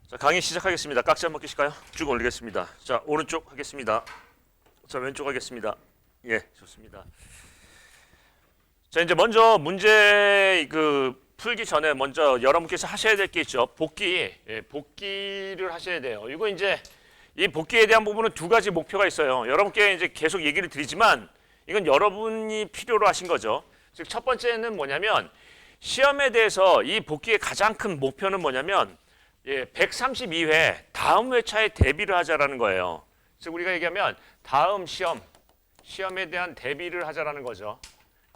자, 강의 시작하겠습니다. 깍지 한번 끼실까요? 쭉 올리겠습니다. 자, 오른쪽 하겠습니다. 자, 왼쪽 하겠습니다. 예, 좋습니다. 자, 이제 먼저 문제 풀기 전에 먼저 여러분께서 하셔야 될 게 있죠. 복귀, 복귀를 하셔야 돼요. 이거 이제 이 복귀에 대한 부분은 두 가지 목표가 있어요. 여러분께 이제 계속 얘기를 드리지만 이건 여러분이 필요로 하신 거죠. 즉 첫 번째는 뭐냐면 시험에 대해서 이 복귀의 가장 큰 목표는 뭐냐면 132회 다음 회차에 대비를 하자라는 거예요. 즉 우리가 얘기하면 다음 시험에 대한 대비를 하자라는 거죠.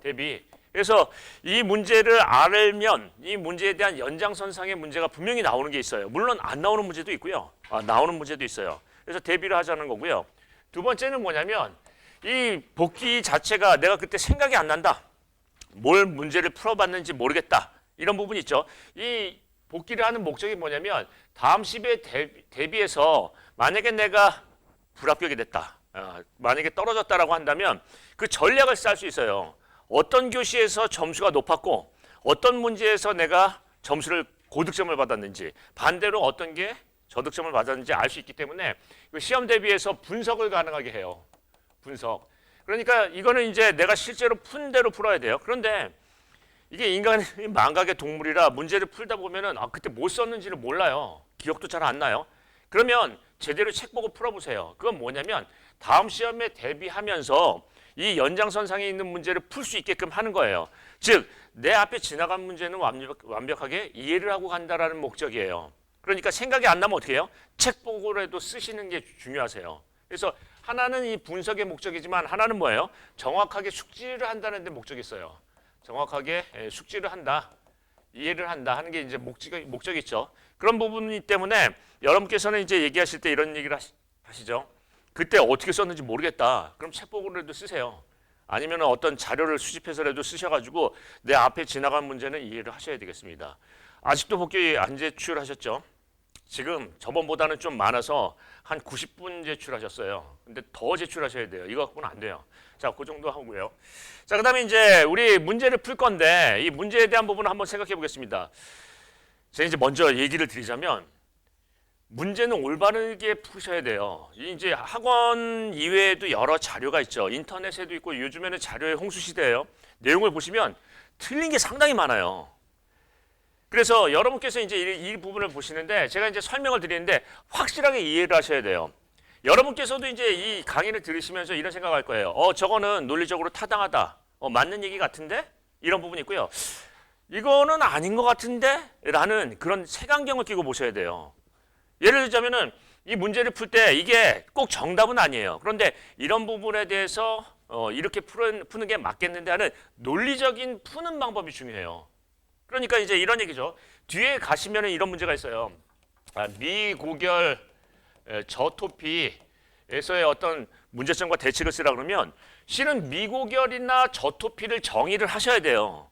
대비. 그래서 이 문제를 알면 이 문제에 대한 연장선상의 문제가 분명히 나오는 게 있어요. 물론 안 나오는 문제도 있고요. 나오는 문제도 있어요. 그래서 대비를 하자는 거고요. 두 번째는 뭐냐면 이 복귀 자체가 내가 그때 생각이 안 난다. 뭘 문제를 풀어봤는지 모르겠다. 이런 부분이 있죠. 이 복귀를 하는 목적이 뭐냐면 다음 시험에 대비해서 만약에 내가 불합격이 됐다. 만약에 떨어졌다라고 한다면 그 전략을 짤 수 있어요. 어떤 교시에서 점수가 높았고 어떤 문제에서 내가 점수를 고득점을 받았는지 반대로 어떤 게 저득점을 받았는지 알 수 있기 때문에 시험 대비해서 분석을 가능하게 해요. 분석. 그러니까 이거는 이제 내가 실제로 푼 대로 풀어야 돼요. 그런데 이게 인간이 망각의 동물이라 문제를 풀다 보면은 그때 뭐 썼는지를 몰라요. 기억도 잘 안 나요. 그러면 제대로 책 보고 풀어보세요. 그건 뭐냐면 다음 시험에 대비하면서 이 연장선상에 있는 문제를 풀 수 있게끔 하는 거예요. 즉 내 앞에 지나간 문제는 완벽하게 이해를 하고 간다라는 목적이에요. 그러니까 생각이 안 나면 어떻게 해요? 책 보고라도 쓰시는 게 중요하세요. 그래서 하나는 이 분석의 목적이지만 하나는 뭐예요? 정확하게 숙지를 한다는 데 목적이 있어요. 정확하게 숙지를 한다, 이해를 한다 하는 게 이제 목적이 있죠. 그런 부분이기 때문에 여러분께서는 이제 얘기하실 때 이런 얘기를 하시죠. 그때 어떻게 썼는지 모르겠다. 그럼 책 보고라도 쓰세요. 아니면 어떤 자료를 수집해서라도 쓰셔가지고 내 앞에 지나간 문제는 이해를 하셔야 되겠습니다. 아직도 복귀 안 제출하셨죠? 지금 저번보다는 좀 많아서 한 90분 제출하셨어요. 근데 더 제출하셔야 돼요. 이거 갖고는 안 돼요. 자, 그 정도 하고요. 자, 그다음에 이제 우리 문제를 풀 건데 이 문제에 대한 부분을 한번 생각해 보겠습니다. 제가 이제 먼저 얘기를 드리자면 문제는 올바르게 푸셔야 돼요. 이제 학원 이외에도 여러 자료가 있죠. 인터넷에도 있고 요즘에는 자료의 홍수 시대예요. 내용을 보시면 틀린 게 상당히 많아요. 그래서 여러분께서 이제 이 부분을 보시는데 제가 이제 설명을 드리는데 확실하게 이해를 하셔야 돼요. 여러분께서도 이제 이 강의를 들으시면서 이런 생각할 거예요. 저거는 논리적으로 타당하다. 맞는 얘기 같은데? 이런 부분이 있고요. 이거는 아닌 것 같은데? 라는 그런 색안경을 끼고 보셔야 돼요. 예를 들자면은 이 문제를 풀 때 이게 꼭 정답은 아니에요. 그런데 이런 부분에 대해서 이렇게 푸는 게 맞겠는데 하는 논리적인 푸는 방법이 중요해요. 그러니까 이제 이런 얘기죠. 뒤에 가시면은 이런 문제가 있어요. 미고결 저토피에서의 어떤 문제점과 대책을 쓰라 그러면 실은 미고결이나 저토피를 정의를 하셔야 돼요.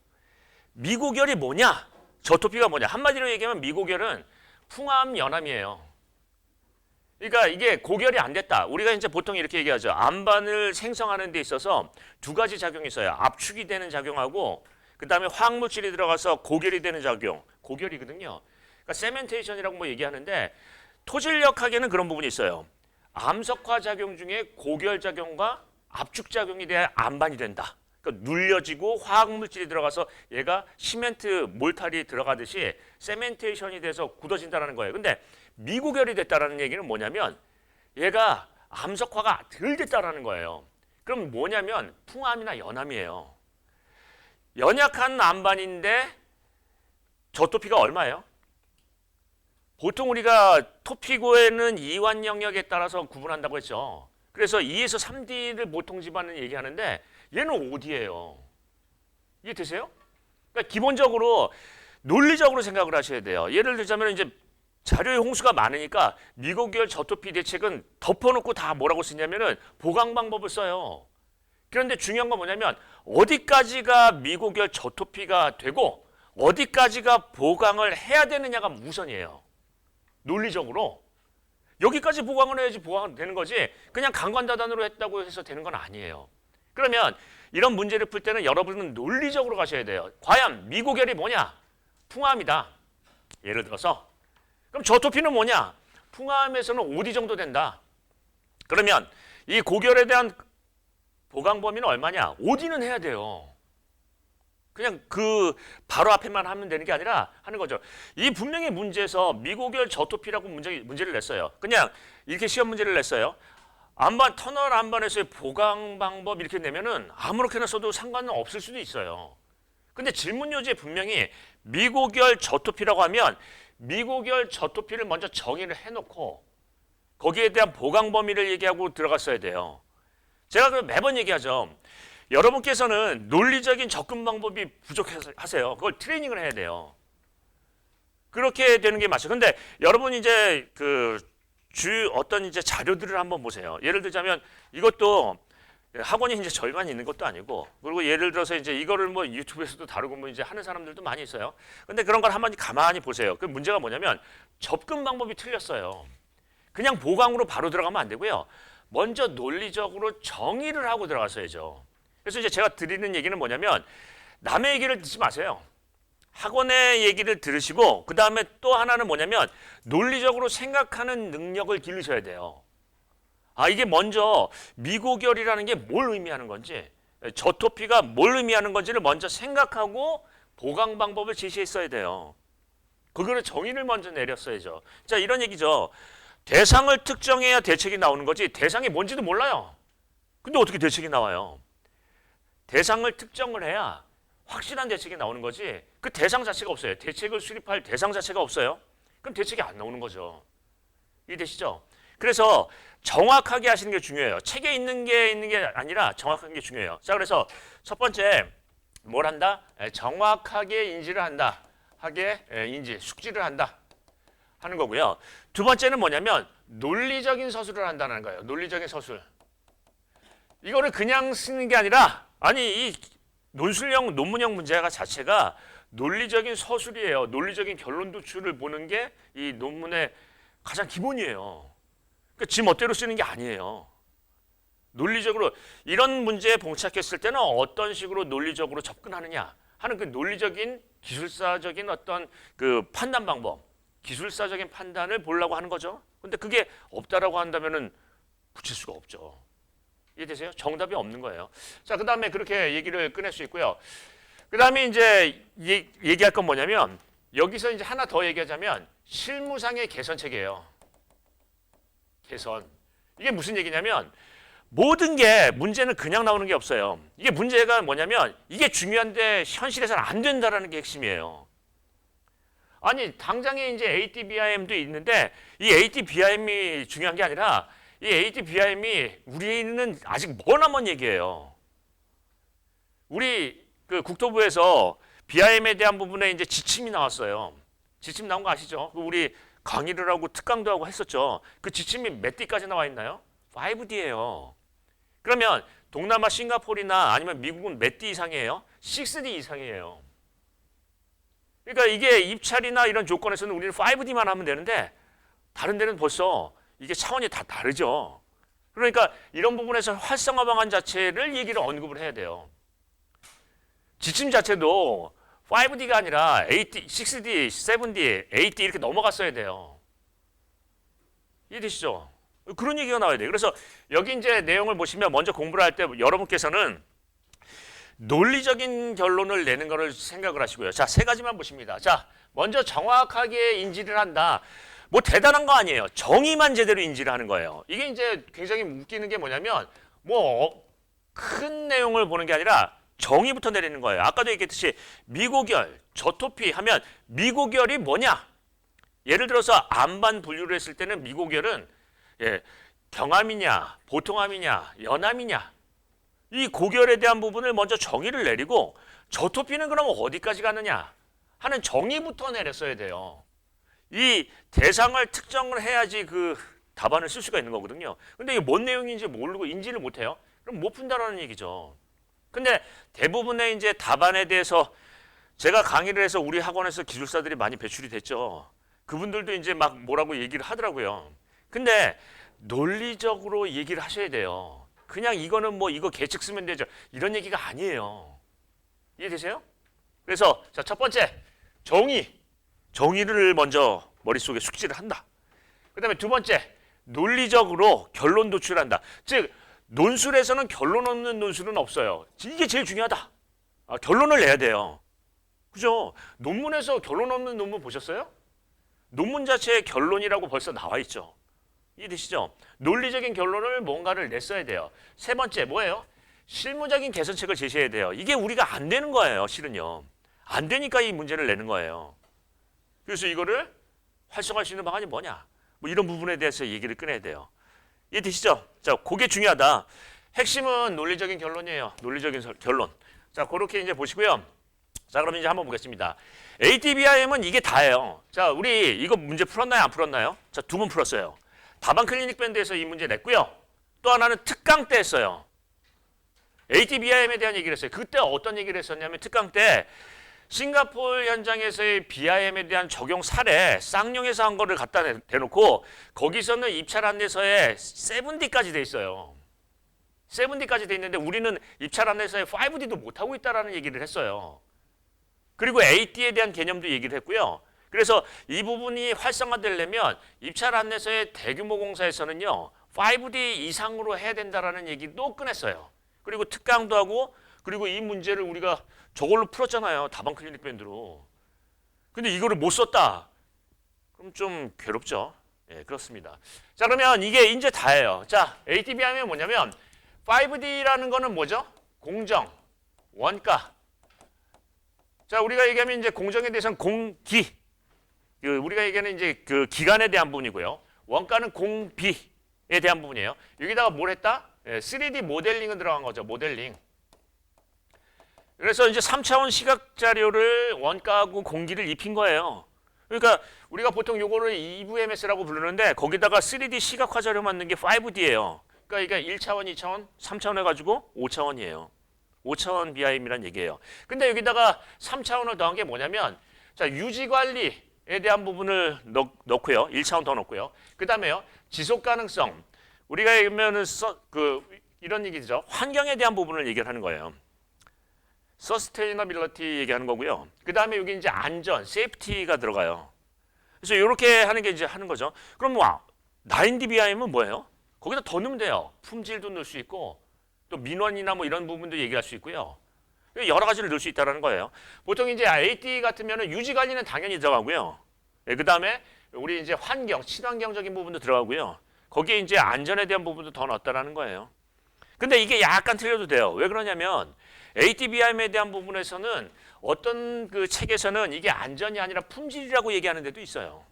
미고결이 뭐냐? 저토피가 뭐냐? 한마디로 얘기하면 미고결은 풍암 연암이에요. 그러니까 이게 고결이 안 됐다. 우리가 이제 보통 이렇게 얘기하죠. 암반을 생성하는 데 있어서 두 가지 작용이 있어요. 압축이 되는 작용하고 그 다음에 화학물질이 들어가서 고결이 되는 작용. 고결이거든요. 그러니까 세멘테이션이라고 뭐 얘기하는데 토질력학에는 그런 부분이 있어요. 암석화 작용 중에 고결 작용과 압축 작용이 돼야 암반이 된다. 그러니까 눌려지고 화학물질이 들어가서 얘가 시멘트 몰탈이 들어가듯이 세멘테이션이 돼서 굳어진다는 거예요. 근데 미고결이 됐다는 얘기는 뭐냐면 얘가 암석화가 덜 됐다는 거예요. 그럼 뭐냐면 풍암이나 연암이에요. 연약한 암반인데 저토피가 얼마예요? 보통 우리가 토피고에는 이완 영역에 따라서 구분한다고 했죠. 그래서 2에서 3D를 보통 집안은 얘기하는데 얘는 5D예요. 이해되세요? 그러니까 기본적으로 논리적으로 생각을 하셔야 돼요. 예를 들자면 이제 자료의 홍수가 많으니까 미고결 저토피 대책은 덮어놓고 다 뭐라고 쓰냐면은 보강 방법을 써요. 그런데 중요한 건 뭐냐면 어디까지가 미고결 저토피가 되고 어디까지가 보강을 해야 되느냐가 우선이에요. 논리적으로. 여기까지 보강을 해야지 보강이 되는 거지 그냥 강간다단으로 했다고 해서 되는 건 아니에요. 그러면 이런 문제를 풀 때는 여러분은 논리적으로 가셔야 돼요. 과연 미고결이 뭐냐? 풍암이다. 예를 들어서 그럼 저토피는 뭐냐? 풍화함에서는 5D 정도 된다. 그러면 이 고결에 대한 보강 범위는 얼마냐? 5D는 해야 돼요. 그냥 그 바로 앞에만 하면 되는 게 아니라 하는 거죠. 이 분명히 문제에서 미고결 저토피라고 문제를 냈어요. 그냥 이렇게 시험 문제를 냈어요. 안반 터널 안반에서의 보강 방법 이렇게 내면은 아무렇게나 써도 상관은 없을 수도 있어요. 근데 질문 요지에 분명히 미고결 저토피라고 하면 미고결 저토피를 먼저 정의를 해놓고 거기에 대한 보강 범위를 얘기하고 들어갔어야 돼요. 제가 매번 얘기하죠. 여러분께서는 논리적인 접근 방법이 부족하세요. 그걸 트레이닝을 해야 돼요. 그렇게 되는 게 맞죠. 근데 여러분 이제 그 어떤 이제 자료들을 한번 보세요. 예를 들자면 이것도 학원이 이제 저희만 있는 것도 아니고, 그리고 예를 들어서 이제 이거를 뭐 유튜브에서도 다루고 뭐 이제 하는 사람들도 많이 있어요. 근데 그런 걸 한번 가만히 보세요. 그 문제가 뭐냐면 접근 방법이 틀렸어요. 그냥 보강으로 바로 들어가면 안 되고요. 먼저 논리적으로 정의를 하고 들어갔어야죠. 그래서 이제 제가 드리는 얘기는 뭐냐면 남의 얘기를 듣지 마세요. 학원의 얘기를 들으시고 그 다음에 또 하나는 뭐냐면 논리적으로 생각하는 능력을 기르셔야 돼요. 아, 이게 먼저 미고결이라는 게 뭘 의미하는 건지, 저토피가 뭘 의미하는 건지를 먼저 생각하고 보강 방법을 제시했어야 돼요. 그거를 정의를 먼저 내렸어야죠. 자, 이런 얘기죠. 대상을 특정해야 대책이 나오는 거지 대상이 뭔지도 몰라요. 근데 어떻게 대책이 나와요? 대상을 특정을 해야 확실한 대책이 나오는 거지 그 대상 자체가 없어요. 대책을 수립할 대상 자체가 없어요. 그럼 대책이 안 나오는 거죠. 이해되시죠? 그래서 정확하게 하시는 게 중요해요. 책에 있는 게 아니라 정확한 게 중요해요. 자, 그래서 첫 번째 뭘 한다? 정확하게 인지를 한다. 하게 인지, 숙지를 한다 하는 거고요. 두 번째는 뭐냐면 논리적인 서술을 한다는 거예요. 논리적인 서술. 이거를 그냥 쓰는 게 아니라 아니 이 논술형 논문형 문제가 자체가 논리적인 서술이에요. 논리적인 결론 도출을 보는 게 이 논문의 가장 기본이에요. 그러니까 지 멋대로 쓰는 게 아니에요. 논리적으로 이런 문제에 봉착했을 때는 어떤 식으로 논리적으로 접근하느냐 하는 그 논리적인 기술사적인 어떤 그 판단 방법, 기술사적인 판단을 보려고 하는 거죠. 근데 그게 없다라고 한다면은 붙일 수가 없죠. 이해되세요? 정답이 없는 거예요. 자, 그 다음에 그렇게 얘기를 꺼낼 수 있고요. 그 다음에 이제 얘기할 건 뭐냐면 여기서 이제 하나 더 얘기하자면 실무상의 개선책이에요. 개선. 이게 무슨 얘기냐면 모든 게 문제는 그냥 나오는 게 없어요. 이게 문제가 뭐냐면 이게 중요한데 현실에서는 안 된다라는 게 핵심이에요. 아니 당장에 이제 ATBIM도 있는데 이 ATBIM이 중요한 게 아니라 이 ATBIM이 우리는 아직 머나먼 얘기예요. 우리 그 국토부에서 BIM에 대한 부분에 이제 지침이 나왔어요. 지침 나온 거 아시죠? 우리 강의를 하고 특강도 하고 했었죠. 그 지침이 몇 D까지 나와 있나요? 5D예요. 그러면 동남아 싱가포르나 아니면 미국은 몇 D 이상이에요? 6D 이상이에요. 그러니까 이게 입찰이나 이런 조건에서는 우리는 5D만 하면 되는데 다른 데는 벌써 이게 차원이 다 다르죠. 그러니까 이런 부분에서 활성화 방안 자체를 얘기를 언급을 해야 돼요. 지침 자체도 5D가 아니라 8D, 6D, 7D, 8D 이렇게 넘어갔어야 돼요. 이해되시죠? 그런 얘기가 나와야 돼요. 그래서 여기 이제 내용을 보시면 먼저 공부를 할 때 여러분께서는 논리적인 결론을 내는 것을 생각을 하시고요. 자, 세 가지만 보십니다. 자, 먼저 정확하게 인지를 한다. 뭐 대단한 거 아니에요. 정의만 제대로 인지를 하는 거예요. 이게 이제 굉장히 웃기는 게 뭐냐면 뭐 큰 내용을 보는 게 아니라 정의부터 내리는 거예요. 아까도 얘기했듯이 미고결, 저토피 하면 미고결이 뭐냐? 예를 들어서 암반 분류를 했을 때는 미고결은 경암이냐, 보통암이냐, 연암이냐 이 고결에 대한 부분을 먼저 정의를 내리고 저토피는 그럼 어디까지 가느냐 하는 정의부터 내렸어야 돼요. 이 대상을 특정을 해야지 그 답안을 쓸 수가 있는 거거든요. 근데 이게 뭔 내용인지 모르고 인지를 못해요. 그럼 못 푼다라는 얘기죠. 근데 대부분의 이제 답안에 대해서 제가 강의를 해서 우리 학원에서 기술사들이 많이 배출이 됐죠. 그분들도 이제 막 뭐라고 얘기를 하더라고요. 근데 논리적으로 얘기를 하셔야 돼요. 그냥 이거는 뭐 이거 계측 쓰면 되죠. 이런 얘기가 아니에요. 이해되세요? 그래서 자, 첫 번째 정의를 먼저 머릿속에 숙지를 한다. 그다음에 두 번째, 논리적으로 결론 도출한다. 즉 논술에서는 결론 없는 논술은 없어요. 이게 제일 중요하다. 결론을 내야 돼요. 그죠? 논문에서 결론 없는 논문 보셨어요? 논문 자체에 결론이라고 벌써 나와 있죠. 이해되시죠? 논리적인 결론을 뭔가를 냈어야 돼요. 세 번째 뭐예요? 실무적인 개선책을 제시해야 돼요. 이게 우리가 안 되는 거예요. 실은요. 안 되니까 이 문제를 내는 거예요. 그래서 이거를 활성화할 수 있는 방안이 뭐냐? 뭐 이런 부분에 대해서 얘기를 꺼내야 돼요. 이해되시죠? 자, 그게 중요하다. 핵심은 논리적인 결론이에요. 논리적인 결론. 자, 그렇게 이제 보시고요. 자, 그럼 이제 한번 보겠습니다. ATBIM은 이게 다예요. 자, 우리 이거 문제 풀었나요? 안 풀었나요? 자, 두 번 풀었어요. 다방 클리닉 밴드에서 이 문제 냈고요. 또 하나는 특강 때 했어요. ATBIM에 대한 얘기를 했어요. 그때 어떤 얘기를 했었냐면 특강 때 싱가포르 현장에서의 BIM에 대한 적용 사례 쌍용에서 한 거를 갖다 대놓고 거기서는 입찰 안내서에 7D까지 돼 있어요. 7D까지 돼 있는데 우리는 입찰 안내서에 5D도 못하고 있다라는 얘기를 했어요. 그리고 8D에 대한 개념도 얘기를 했고요. 그래서 이 부분이 활성화되려면 입찰 안내서의 대규모 공사에서는요. 5D 이상으로 해야 된다라는 얘기도 꺼냈어요. 그리고 특강도 하고 그리고 이 문제를 우리가 저걸로 풀었잖아요. 다방 클리닉 밴드로. 근데 이거를 못 썼다. 그럼 좀 괴롭죠. 예, 그렇습니다. 자, 그러면 이게 이제 다예요. 자, ATB 하면 뭐냐면 5D라는 거는 뭐죠? 공정, 원가. 자, 우리가 얘기하면 이제 공정에 대해서는 공기. 우리가 얘기하는 이제 그 기간에 대한 부분이고요. 원가는 공비에 대한 부분이에요. 여기다가 뭘 했다? 예, 3D 모델링은 들어간 거죠. 모델링. 그래서 이제 3차원 시각 자료를 원가하고 공기를 입힌 거예요. 그러니까 우리가 보통 요거를 EVMS라고 부르는데 거기다가 3D 시각화 자료 만든 게 5D예요. 그러니까 이게 1차원, 2차원, 3차원 해가지고 5차원이에요. 5차원 BIM이란 얘기예요. 근데 여기다가 3차원을 더한 게 뭐냐면 자, 유지 관리에 대한 부분을 넣고요. 1차원 더 넣고요. 그 다음에요. 지속 가능성. 우리가 얘기하면은 이런 얘기죠. 환경에 대한 부분을 얘기를 하는 거예요. 서스테이너빌리티 얘기하는 거고요. 그 다음에 여기 이제 안전, 세이프티가 들어가요. 그래서 이렇게 하는 게 이제 하는 거죠. 그럼 뭐 9DBIM은 뭐예요? 거기다 더 넣으면 돼요. 품질도 넣을 수 있고 또 민원이나 뭐 이런 부분도 얘기할 수 있고요. 여러 가지를 넣을 수 있다는 거예요. 보통 이제 AT 같으면은 유지 관리는 당연히 들어가고요. 그 다음에 우리 이제 환경, 친환경적인 부분도 들어가고요. 거기에 이제 안전에 대한 부분도 더 넣었다라는 거예요. 근데 이게 약간 틀려도 돼요. 왜 그러냐면 ATBIM에 대한 부분에서는 어떤 그 책에서는 이게 안전이 아니라 품질이라고 얘기하는 데도 있어요.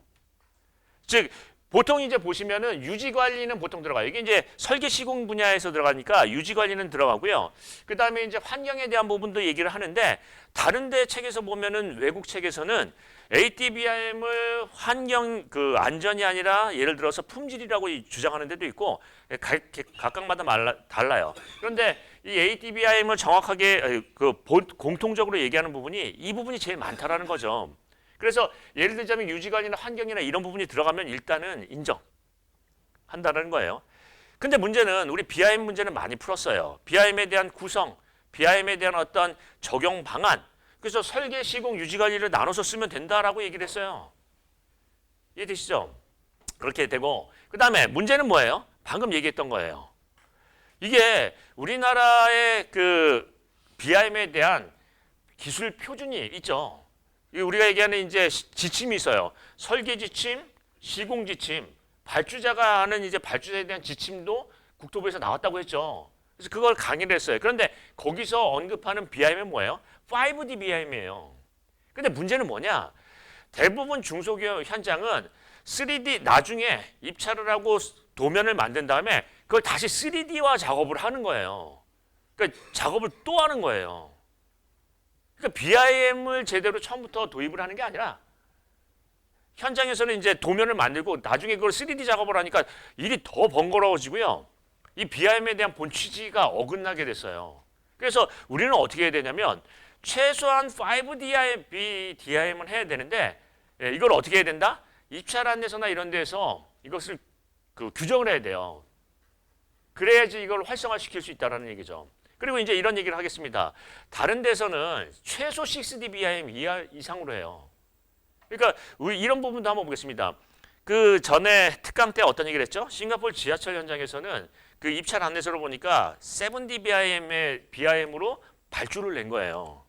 즉 보통 이제 보시면은 유지 관리는 보통 들어가요. 이게 이제 설계 시공 분야에서 들어가니까 유지 관리는 들어가고요. 그 다음에 이제 환경에 대한 부분도 얘기를 하는데 다른 데 책에서 보면은 외국 책에서는 ATBIM을 환경 그 안전이 아니라 예를 들어서 품질이라고 주장하는 데도 있고 각각마다 달라요. 그런데 이 ATBIM을 정확하게 공통적으로 얘기하는 부분이 이 부분이 제일 많다라는 거죠. 그래서 예를 들자면 유지관이나 환경이나 이런 부분이 들어가면 일단은 인정한다는 거예요. 근데 문제는 우리 BIM 문제는 많이 풀었어요. BIM에 대한 구성, BIM에 대한 어떤 적용 방안. 그래서 설계, 시공, 유지관리를 나눠서 쓰면 된다라고 얘기를 했어요. 이해되시죠? 그렇게 되고 그 다음에 문제는 뭐예요? 방금 얘기했던 거예요. 이게 우리나라의 그 BIM에 대한 기술 표준이 있죠. 우리가 얘기하는 이제 지침이 있어요. 설계 지침, 시공 지침, 발주자가 하는 이제 발주자에 대한 지침도 국토부에서 나왔다고 했죠. 그래서 그걸 강의를 했어요. 그런데 거기서 언급하는 BIM은 뭐예요? 5D BIM이에요. 근데 문제는 뭐냐? 대부분 중소기업 현장은 3D 나중에 입찰을 하고 도면을 만든 다음에 그걸 다시 3D화 작업을 하는 거예요. 그러니까 작업을 또 하는 거예요. 그러니까 BIM을 제대로 처음부터 도입을 하는 게 아니라 현장에서는 이제 도면을 만들고 나중에 그걸 3D 작업을 하니까 일이 더 번거로워지고요. 이 BIM에 대한 본 취지가 어긋나게 됐어요. 그래서 우리는 어떻게 해야 되냐면 최소한 5D DIM은 해야 되는데 이걸 어떻게 해야 된다? 입찰 안내서나 이런 데서 이것을 규정을 해야 돼요. 그래야지 이걸 활성화시킬 수 있다는 얘기죠. 그리고 이제 이런 얘기를 하겠습니다. 다른 데서는 최소 6D BIM 이상으로 해요. 그러니까 이런 부분도 한번 보겠습니다. 그 전에 특강 때 어떤 얘기를 했죠? 싱가포르 지하철 현장에서는 그 입찰 안내서를 보니까 7DBIM으로 발주를 낸 거예요.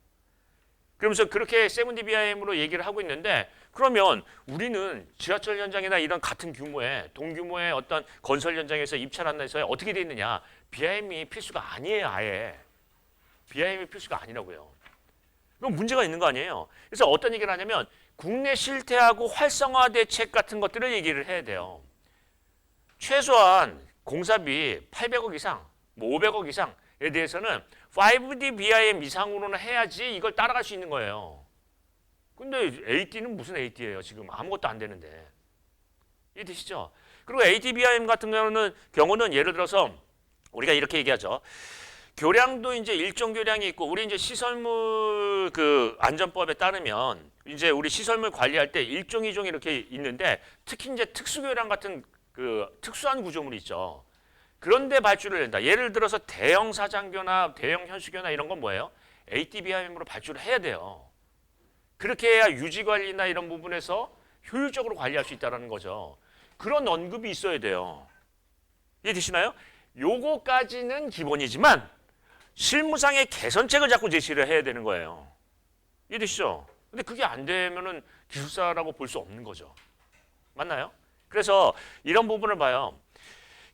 그러면서 그렇게 7DBIM으로 얘기를 하고 있는데 그러면 우리는 지하철 현장이나 이런 같은 규모의 동규모의 어떤 건설 현장에서 입찰 안내서에 어떻게 돼 있느냐? BIM이 필수가 아니에요, 아예. BIM이 필수가 아니라고요. 그럼 문제가 있는 거 아니에요. 그래서 어떤 얘기를 하냐면 국내 실태하고 활성화 대책 같은 것들을 얘기를 해야 돼요. 최소한 공사비 800억 이상, 뭐 500억 이상에 대해서는 5D BIM 이상으로는 해야지 이걸 따라갈 수 있는 거예요. 근데 AD는 무슨 AD예요? 지금 아무것도 안 되는데. 이해되시죠? 그리고 AD BIM 같은 경우는 예를 들어서 우리가 이렇게 얘기하죠. 교량도 이제 일정 교량이 있고 우리 이제 시설물 그 안전법에 따르면 이제 우리 시설물 관리할 때 1종, 2종 이렇게 있는데 특히 이제 특수 교량 같은 그 특수한 구조물이 있죠. 그런데 발주를 낸다. 예를 들어서 대형 사장교나 대형 현수교나 이런 건 뭐예요? ATBIM으로 발주를 해야 돼요. 그렇게 해야 유지 관리나 이런 부분에서 효율적으로 관리할 수 있다는 거죠. 그런 언급이 있어야 돼요. 이해되시나요? 요거까지는 기본이지만 실무상의 개선책을 자꾸 제시를 해야 되는 거예요. 이해되시죠? 근데 그게 안 되면은 기술사라고 볼 수 없는 거죠. 맞나요? 그래서 이런 부분을 봐요.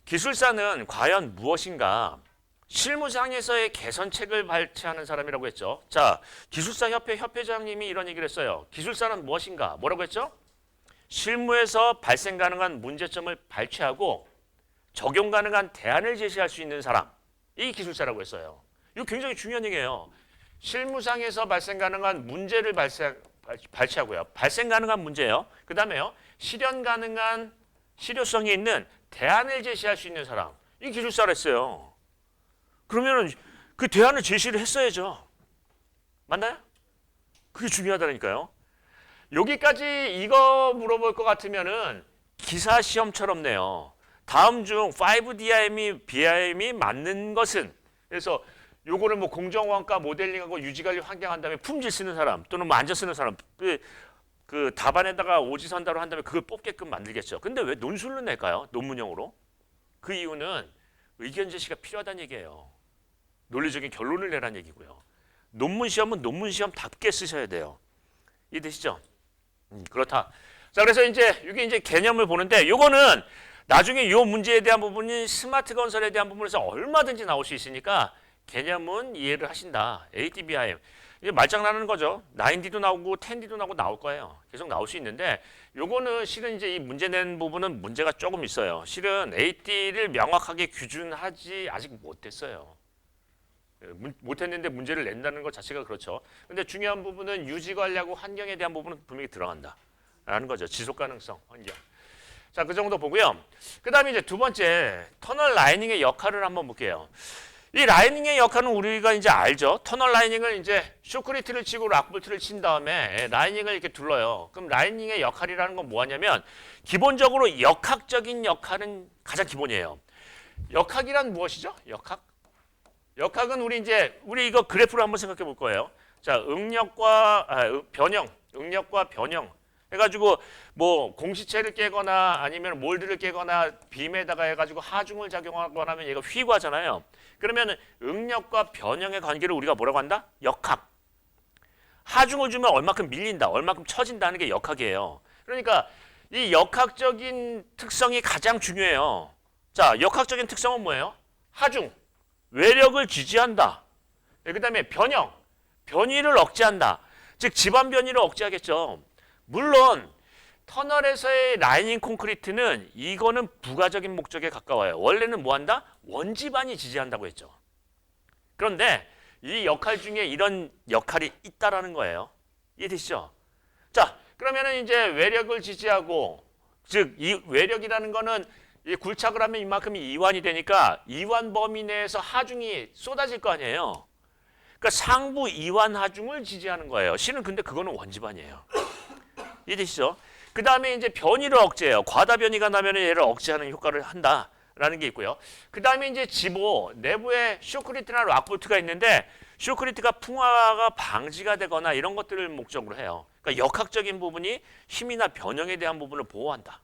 기술사는 과연 무엇인가? 실무상에서의 개선책을 발췌하는 사람이라고 했죠. 자, 기술사 협회 협회장님이 이런 얘기를 했어요. 기술사는 무엇인가? 뭐라고 했죠? 실무에서 발생 가능한 문제점을 발췌하고 적용 가능한 대안을 제시할 수 있는 사람. 이게 기술사라고 했어요. 이거 굉장히 중요한 얘기예요. 실무상에서 발생 가능한 문제를 발췌하고요. 발생 가능한 문제예요. 그 다음에요. 실현 가능한 실효성이 있는 대안을 제시할 수 있는 사람. 이 기술사를 했어요. 그러면 그 대안을 제시를 했어야죠. 맞나요? 그게 중요하다니까요. 여기까지 이거 물어볼 것 같으면은 기사 시험처럼 내요. 다음 중 5DIM이 맞는 것은 그래서 요거를 뭐 공정원가 모델링하고 유지관리 환경한 다음에 품질 쓰는 사람 또는 뭐 앉아 쓰는 사람 그 답안에다가 오지선다로 한 다음에 그걸 뽑게끔 만들겠죠. 근데 왜 논술로 낼까요? 논문형으로? 그 이유는 의견 제시가 필요하다는 얘기예요. 논리적인 결론을 내라는 얘기고요. 논문 시험은 논문 시험답게 쓰셔야 돼요. 이해되시죠? 그렇다. 자, 그래서 이제 이게 이제 개념을 보는데 요거는 나중에 요 문제에 대한 부분이 스마트 건설에 대한 부분에서 얼마든지 나올 수 있으니까 개념은 이해를 하신다. ATBIM. 이게 말장난하는 거죠. 9D도 나오고 10D도 나올 거예요. 계속 나올 수 있는데 요거는 실은 이제 이 문제 낸 부분은 문제가 조금 있어요. 실은 AT를 명확하게 규준하지 아직 못했어요. 못했는데 문제를 낸다는 것 자체가 그렇죠. 근데 중요한 부분은 유지 관리하고 환경에 대한 부분은 분명히 들어간다. 라는 거죠. 지속 가능성, 환경. 자, 그 정도 보고요. 그 다음에 이제 두 번째, 터널 라이닝의 역할을 한번 볼게요. 이 라이닝의 역할은 우리가 이제 알죠. 터널 라이닝을 이제 쇼크리트를 치고 락볼트를 친 다음에 라이닝을 이렇게 둘러요. 그럼 라이닝의 역할이라는 건 뭐냐면 기본적으로 역학적인 역할은 가장 기본이에요. 역학이란 무엇이죠? 역학? 역학은 우리 이거 그래프로 한번 생각해 볼 거예요. 자, 변형, 응력과 변형 해가지고 뭐 공시체를 깨거나 아니면 몰드를 깨거나 빔에다가 해가지고 하중을 작용하거나 하면 얘가 휘고하잖아요. 그러면 응력과 변형의 관계를 우리가 뭐라고 한다? 역학. 하중을 주면 얼마큼 밀린다, 얼마큼 처진다는 게 역학이에요. 그러니까 이 역학적인 특성이 가장 중요해요. 자, 역학적인 특성은 뭐예요? 하중, 외력을 지지한다. 그 다음에 변형, 변이를 억제한다. 즉 집안 변이를 억제하겠죠. 물론 터널에서의 라이닝 콘크리트는 이거는 부가적인 목적에 가까워요. 원래는 뭐한다? 원지반이 지지한다고 했죠. 그런데 이 역할 중에 이런 역할이 있다라는 거예요. 이해되시죠? 자, 그러면은 이제 외력을 지지하고, 즉 이 외력이라는 거는 이 굴착을 하면 이만큼이 이완이 되니까 이완 범위 내에서 하중이 쏟아질 거 아니에요. 그러니까 상부 이완 하중을 지지하는 거예요. 실은 근데 그거는 원지반이에요. 이해되시죠? 그 다음에 이제 변이를 억제해요. 과다 변이가 나면 얘를 억제하는 효과를 한다라는 게 있고요. 그 다음에 이제 지보, 내부에 쇼크리트나 락볼트가 있는데 쇼크리트가 풍화가 방지가 되거나 이런 것들을 목적으로 해요. 그러니까 역학적인 부분이 힘이나 변형에 대한 부분을 보호한다.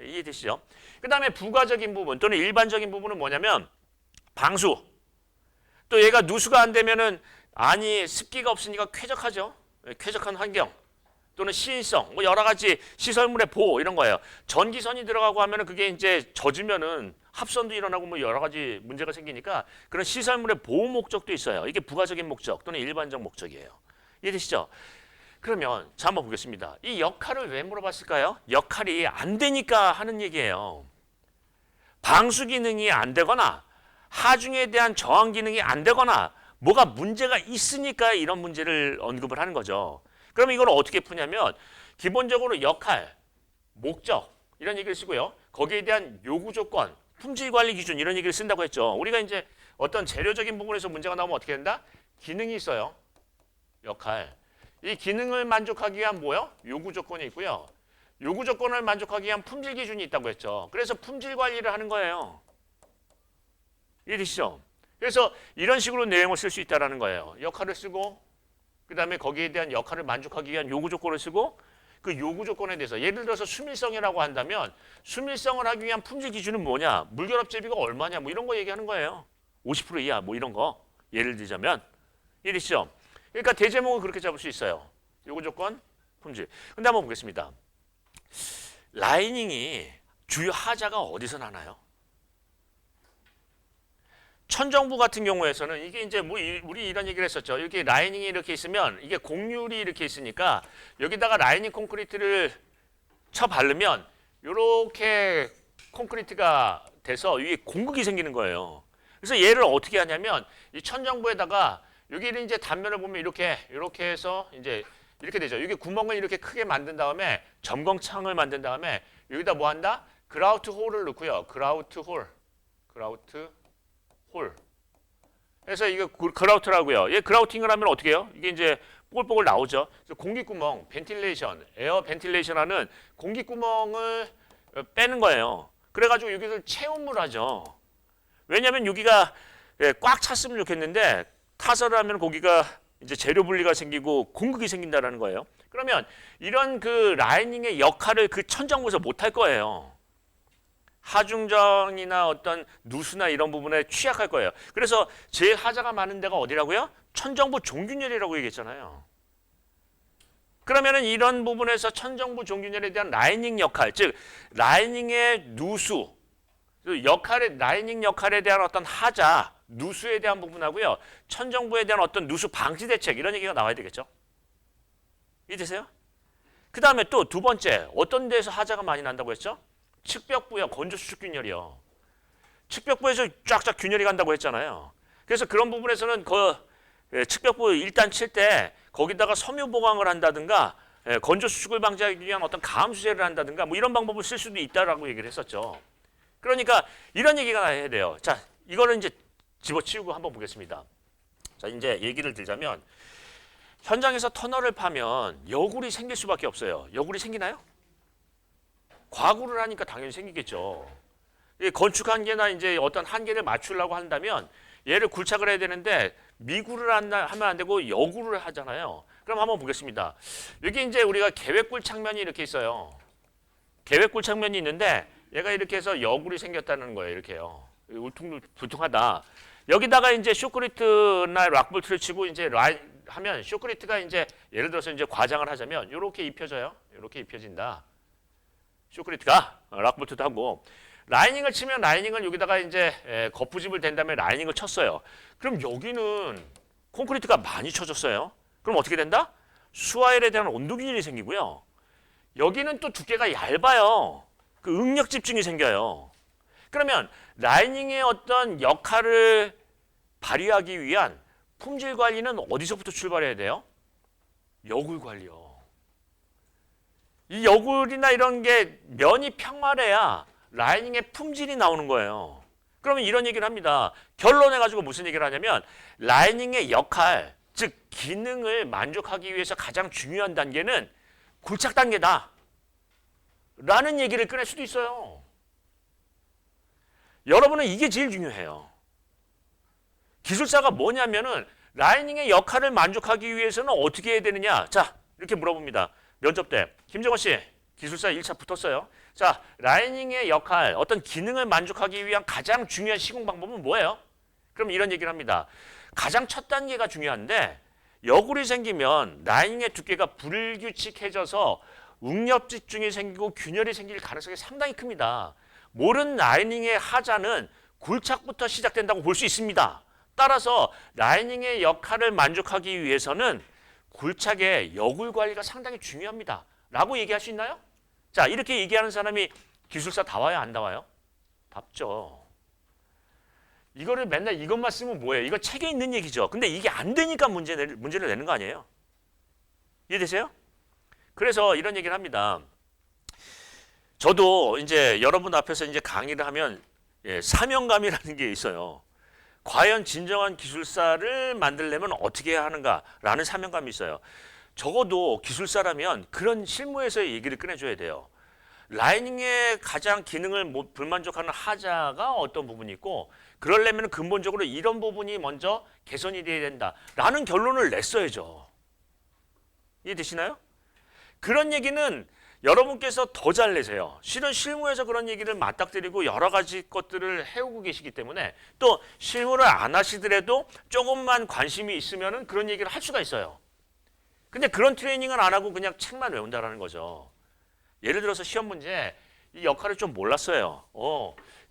이해되시죠? 그 다음에 부가적인 부분 또는 일반적인 부분은 뭐냐면 방수. 또 얘가 누수가 안 되면은 안이 습기가 없으니까 쾌적하죠. 쾌적한 환경. 또는 시인성, 뭐 여러 가지 시설물의 보호 이런 거예요. 전기선이 들어가고 하면은 그게 이제 젖으면은 합선도 일어나고 뭐 여러 가지 문제가 생기니까 그런 시설물의 보호 목적도 있어요. 이게 부가적인 목적 또는 일반적 목적이에요. 이해되시죠? 그러면 자 한번 보겠습니다. 이 역할을 왜 물어봤을까요? 역할이 안 되니까 하는 얘기예요. 방수 기능이 안 되거나 하중에 대한 저항 기능이 안 되거나 뭐가 문제가 있으니까 이런 문제를 언급을 하는 거죠. 그럼 이걸 어떻게 푸냐면 기본적으로 역할, 목적 이런 얘기를 쓰고요. 거기에 대한 요구 조건, 품질 관리 기준 이런 얘기를 쓴다고 했죠. 우리가 이제 어떤 재료적인 부분에서 문제가 나오면 어떻게 된다? 기능이 있어요. 역할. 이 기능을 만족하기 위한 뭐요? 요구 조건이 있고요. 요구 조건을 만족하기 위한 품질 기준이 있다고 했죠. 그래서 품질 관리를 하는 거예요. 이해되시죠? 그래서 이런 식으로 내용을 쓸 수 있다는 거예요. 역할을 쓰고 그 다음에 거기에 대한 역할을 만족하기 위한 요구 조건을 쓰고 그 요구 조건에 대해서 예를 들어서 수밀성이라고 한다면 수밀성을 하기 위한 품질 기준은 뭐냐? 물결합 제비가 얼마냐? 뭐 이런 거 얘기하는 거예요. 50% 이하 뭐 이런 거 예를 들자면 이해되시죠? 그러니까 대제목은 그렇게 잡을 수 있어요. 요구 조건, 품질. 근데 한번 보겠습니다. 라이닝이 주요 하자가 어디서 나나요? 천정부 같은 경우에서는 이게 이제 뭐 우리 이런 얘기를 했었죠. 이렇게 라이닝이 이렇게 있으면 이게 곡률이 이렇게 있으니까 여기다가 라이닝 콘크리트를 쳐 바르면 이렇게 콘크리트가 돼서 위에 공극이 생기는 거예요. 그래서 얘를 어떻게 하냐면 이 천정부에다가 여기를 이제 단면을 보면 이렇게 해서 이제 이렇게 되죠. 여기 구멍을 이렇게 크게 만든 다음에 점검창을 만든 다음에 여기다 뭐 한다? 그라우트 홀을 넣고요. 그라우트 홀. 그래서 이거 그라우트라고요. 얘 그라우팅을 하면 어떻게 해요? 이게 이제 뽀글뽀글 나오죠. 그래서 공기구멍, 벤틸레이션, 에어 벤틸레이션 하는 공기구멍을 빼는 거예요. 그래가지고 여기서 체온물 하죠. 왜냐하면 여기가 꽉 찼으면 좋겠는데 타설을 하면 거기가 이제 재료 분리가 생기고 공극이 생긴다는 거예요. 그러면 이런 그 라이닝의 역할을 그 천정부에서 못할 거예요. 하중정이나 어떤 누수나 이런 부분에 취약할 거예요. 그래서 제일 하자가 많은 데가 어디라고요? 천정부 종균열이라고 얘기했잖아요. 그러면은 이런 부분에서 천정부 종균열에 대한 라이닝 역할, 즉 라이닝의 누수, 라이닝 역할에 대한 어떤 하자, 누수에 대한 부분하고요. 천정부에 대한 어떤 누수 방지 대책 이런 얘기가 나와야 되겠죠. 이해되세요? 그 다음에 또 두 번째 어떤 데서 하자가 많이 난다고 했죠? 측벽부야 건조 수축 균열이요. 측벽부에서 쫙쫙 균열이 간다고 했잖아요. 그래서 그런 부분에서는 그 측벽부 일단 칠 때 거기다가 섬유 보강을 한다든가 건조 수축을 방지하기 위한 어떤 가음 수제를 한다든가 뭐 이런 방법을 쓸 수도 있다라고 얘기를 했었죠. 그러니까 이런 얘기가 나야 돼요. 자, 이거는 이제 집어치우고 한번 보겠습니다. 자, 이제 얘기를 들자면 현장에서 터널을 파면 여굴이 생길 수밖에 없어요. 여굴이 생기나요? 과구를 하니까 당연히 생기겠죠. 건축 한계나 이제 어떤 한계를 맞추려고 한다면 얘를 굴착을 해야 되는데 미구를 하면 안 되고 여구를 하잖아요. 그럼 한번 보겠습니다. 여기 이제 우리가 계획굴 창면이 이렇게 있어요. 계획굴 창면이 있는데 얘가 이렇게 해서 여굴이 생겼다는 거예요. 이렇게요. 울퉁불퉁하다. 여기다가 이제 쇼크리트나 락볼트를 치고 이제 하면 쇼크리트가 이제 예를 들어서 이제 과장을 하자면 이렇게 입혀져요. 이렇게 입혀진다. 쇼크리트가 락볼트도 하고 라이닝을 치면 라이닝을 여기다가 이제 거푸집을 댄 다음에 라이닝을 쳤어요. 그럼 여기는 콘크리트가 많이 쳐졌어요. 그럼 어떻게 된다? 수하열에 대한 온도 균열이 생기고요. 여기는 또 두께가 얇아요. 그 응력 집중이 생겨요. 그러면 라이닝의 어떤 역할을 발휘하기 위한 품질 관리는 어디서부터 출발해야 돼요? 여굴 관리요. 이 여굴이나 이런 게 면이 평활해야 라이닝의 품질이 나오는 거예요. 그러면 이런 얘기를 합니다. 결론해가지고 무슨 얘기를 하냐면 라이닝의 역할, 즉 기능을 만족하기 위해서 가장 중요한 단계는 굴착 단계다. 라는 얘기를 꺼낼 수도 있어요. 여러분은 이게 제일 중요해요. 기술사가 뭐냐면은 라이닝의 역할을 만족하기 위해서는 어떻게 해야 되느냐? 자, 이렇게 물어봅니다. 면접 때 김정원 씨 기술사 1차 붙었어요. 자, 라이닝의 역할, 어떤 기능을 만족하기 위한 가장 중요한 시공 방법은 뭐예요? 그럼 이런 얘기를 합니다. 가장 첫 단계가 중요한데 여굴이 생기면 라이닝의 두께가 불규칙해져서 웅엽 집중이 생기고 균열이 생길 가능성이 상당히 큽니다. 모른 라이닝의 하자는 굴착부터 시작된다고 볼 수 있습니다. 따라서 라이닝의 역할을 만족하기 위해서는 굴착의 여굴 관리가 상당히 중요합니다. 라고 얘기할 수 있나요? 자, 이렇게 얘기하는 사람이 기술사 다 와요? 안 나와요? 답죠. 이거를 맨날 이것만 쓰면 뭐예요? 이거 책에 있는 얘기죠. 근데 이게 안 되니까 문제를 내는 거 아니에요? 이해되세요? 그래서 이런 얘기를 합니다. 저도 이제 여러분 앞에서 이제 강의를 하면 사명감이라는 게 있어요. 과연 진정한 기술사를 만들려면 어떻게 해야 하는가라는 사명감이 있어요. 적어도 기술사라면 그런 실무에서의 얘기를 꺼내줘야 돼요. 라이닝의 가장 기능을 불만족하는 하자가 어떤 부분이 있고 그러려면 근본적으로 이런 부분이 먼저 개선이 돼야 된다라는 결론을 냈어야죠. 이해되시나요? 그런 얘기는 여러분께서 더 잘 내세요. 실은 실무에서 그런 얘기를 맞닥뜨리고 여러 가지 것들을 해오고 계시기 때문에 또 실무를 안 하시더라도 조금만 관심이 있으면 그런 얘기를 할 수가 있어요. 근데 그런 트레이닝을 안 하고 그냥 책만 외운다라는 거죠. 예를 들어서 시험 문제 이 역할을 좀 몰랐어요.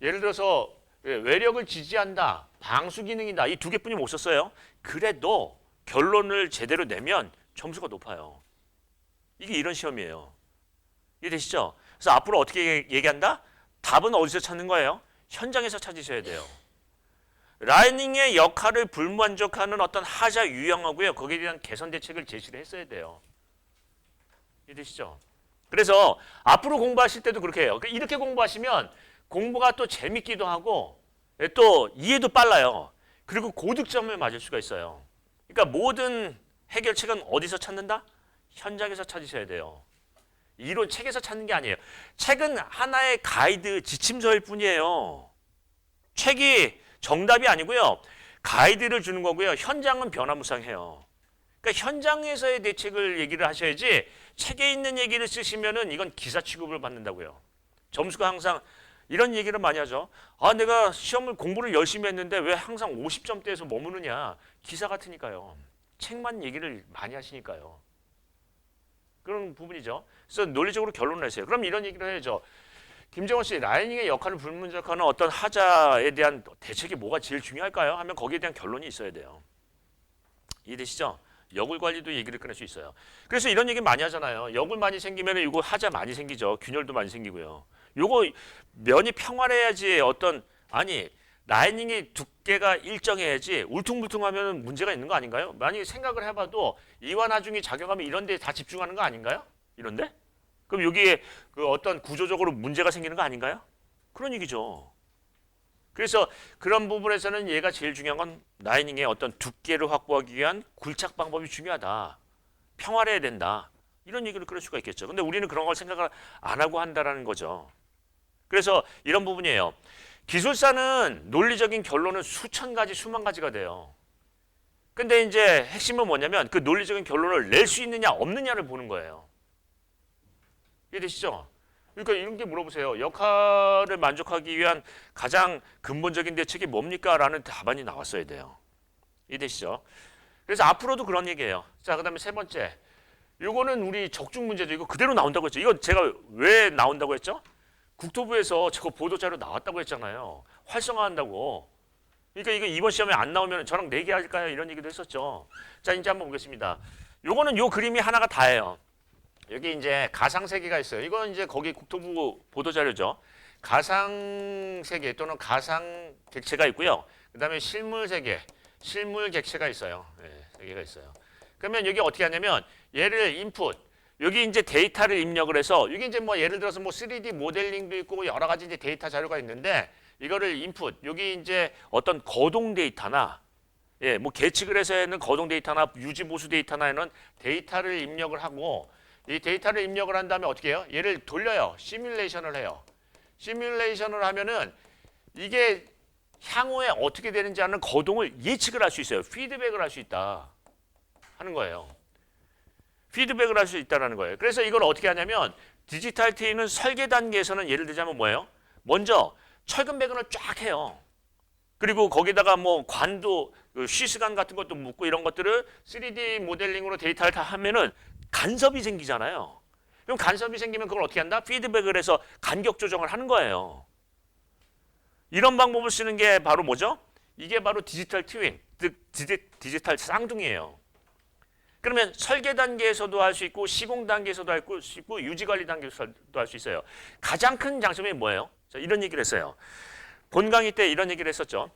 예를 들어서 외력을 지지한다, 방수 기능이다 이 두 개뿐이 못 썼어요. 그래도 결론을 제대로 내면 점수가 높아요. 이게 이런 시험이에요. 이해되시죠? 그래서 앞으로 어떻게 얘기한다? 답은 어디서 찾는 거예요? 현장에서 찾으셔야 돼요. 라이닝의 역할을 불만족하는 어떤 하자 유형하고요. 거기에 대한 개선 대책을 제시를 했어야 돼요. 이해되시죠? 그래서 앞으로 공부하실 때도 그렇게 해요. 이렇게 공부하시면 공부가 또 재밌기도 하고 또 이해도 빨라요. 그리고 고득점을 맞을 수가 있어요. 그러니까 모든 해결책은 어디서 찾는다? 현장에서 찾으셔야 돼요. 이론 책에서 찾는 게 아니에요. 책은 하나의 가이드 지침서일 뿐이에요. 책이 정답이 아니고요. 가이드를 주는 거고요. 현장은 변화무쌍해요. 그러니까 현장에서의 대책을 얘기를 하셔야지 책에 있는 얘기를 쓰시면은 이건 기사 취급을 받는다고요. 점수가 항상 이런 얘기를 많이 하죠. 아, 내가 시험을 공부를 열심히 했는데 왜 항상 50점대에서 머무느냐. 기사 같으니까요. 책만 얘기를 많이 하시니까요. 그런 부분이죠. 그래서 논리적으로 결론을 내세요. 그럼 이런 얘기를 해야죠. 김정원 씨, 라이닝의 역할을 불문적하는 어떤 하자에 대한 대책이 뭐가 제일 중요할까요? 하면 거기에 대한 결론이 있어야 돼요. 이해되시죠? 역을 관리도 얘기를 꺼낼 수 있어요. 그래서 이런 얘기 많이 하잖아요. 역을 많이 생기면 이거 하자 많이 생기죠. 균열도 많이 생기고요. 요거 면이 평활해야지 아니 라이닝의 두께가 일정해야지 울퉁불퉁하면 문제가 있는 거 아닌가요? 만약에 생각을 해봐도 이완하중이 작용하면 이런 데 다 집중하는 거 아닌가요? 이런데? 그럼 여기에 그 어떤 구조적으로 문제가 생기는 거 아닌가요? 그런 얘기죠. 그래서 그런 부분에서는 얘가 제일 중요한 건 라이닝의 어떤 두께를 확보하기 위한 굴착 방법이 중요하다. 평활해야 된다. 이런 얘기를 끌을 수가 있겠죠. 근데 우리는 그런 걸 생각을 안 하고 한다라는 거죠. 그래서 이런 부분이에요. 기술사는 논리적인 결론은 수천 가지, 수만 가지가 돼요. 근데 이제 핵심은 뭐냐면 그 논리적인 결론을 낼 수 있느냐 없느냐를 보는 거예요. 이해되시죠? 그러니까 이런 게 물어보세요. 역할을 만족하기 위한 가장 근본적인 대책이 뭡니까? 라는 답안이 나왔어야 돼요. 이해되시죠? 그래서 앞으로도 그런 얘기예요. 자, 그 다음에 세 번째. 요거는 우리 적중 문제죠. 이거 그대로 나온다고 했죠. 이거 제가 왜 나온다고 했죠? 국토부에서 저거 보도자료 나왔다고 했잖아요. 활성화한다고. 그러니까 이거 이번 시험에 안 나오면 저랑 내기할까요? 이런 얘기도 했었죠. 자, 이제 한번 보겠습니다. 요거는 요 그림이 하나가 다예요. 여기 이제 가상세계가 있어요. 이건 이제 거기 국토부 보도자료죠. 가상세계 또는 가상객체가 있고요. 그 다음에 실물세계, 실물객체가 있어요. 네, 세계가 있어요. 그러면 여기 어떻게 하냐면 얘를 인풋, 여기 이제 데이터를 입력을 해서 여기 이제 뭐 예를 들어서 뭐 3D 모델링도 있고 여러 가지 이제 데이터 자료가 있는데 이거를 인풋, 여기 이제 어떤 거동 데이터나 뭐 계측을 해서 하는 거동 데이터나 유지 보수 데이터나 데이터를 입력을 하고 이 데이터를 입력을 한 다음에 어떻게 해요? 얘를 돌려요. 시뮬레이션을 해요. 시뮬레이션을 하면은 이게 향후에 어떻게 되는지 하는 거동을 예측을 할 수 있어요. 피드백을 할 수 있다 하는 거예요. 피드백을 할 수 있다는 거예요. 그래서 이걸 어떻게 하냐면 디지털 트윈은 설계 단계에서는 예를 들자면 뭐예요? 먼저 철근 배근을 쫙 해요. 그리고 거기다가 뭐 관도 쉬스관 같은 것도 묻고 이런 것들을 3D 모델링으로 데이터를 다 하면은 간섭이 생기잖아요. 그럼 간섭이 생기면 그걸 어떻게 한다? 피드백을 해서 간격 조정을 하는 거예요. 이런 방법을 쓰는 게 바로 뭐죠? 이게 바로 디지털 트윈, 즉 디지털 쌍둥이에요. 그러면 설계 단계에서도 할 수 있고 시공 단계에서도 할 수 있고 유지 관리 단계에서도 할 수 있어요. 가장 큰 장점이 뭐예요? 자, 이런 얘기를 했어요. 본 강의 때 이런 얘기를 했었죠.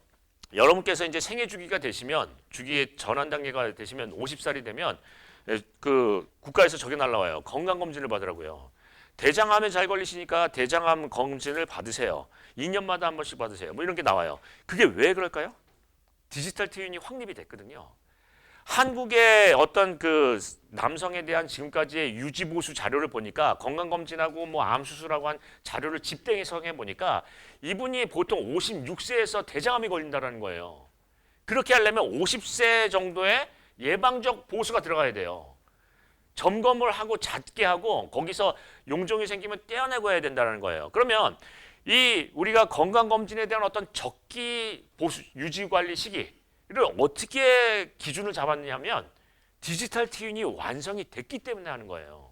여러분께서 이제 생애 주기가 되시면 주기의 전환 단계가 되시면 50살이 되면 그 국가에서 저게 날라와요. 건강 검진을 받으라고요. 대장암에 잘 걸리시니까 대장암 검진을 받으세요. 2년마다 한 번씩 받으세요. 뭐 이런 게 나와요. 그게 왜 그럴까요? 디지털 트윈이 확립이 됐거든요. 한국의 어떤 그 남성에 대한 지금까지의 유지 보수 자료를 보니까 건강 검진하고 뭐 암 수술하고 한 자료를 집대해서 해 보니까 이분이 보통 56세에서 대장암이 걸린다라는 거예요. 그렇게 하려면 50세 정도의 예방적 보수가 들어가야 돼요. 점검을 하고 잦게 하고 거기서 용종이 생기면 떼어내고 해야 된다는 거예요. 그러면 이 우리가 건강 검진에 대한 어떤 적기 보수 유지 관리 시기를 어떻게 기준을 잡았냐면 디지털 트윈이 완성이 됐기 때문에 하는 거예요.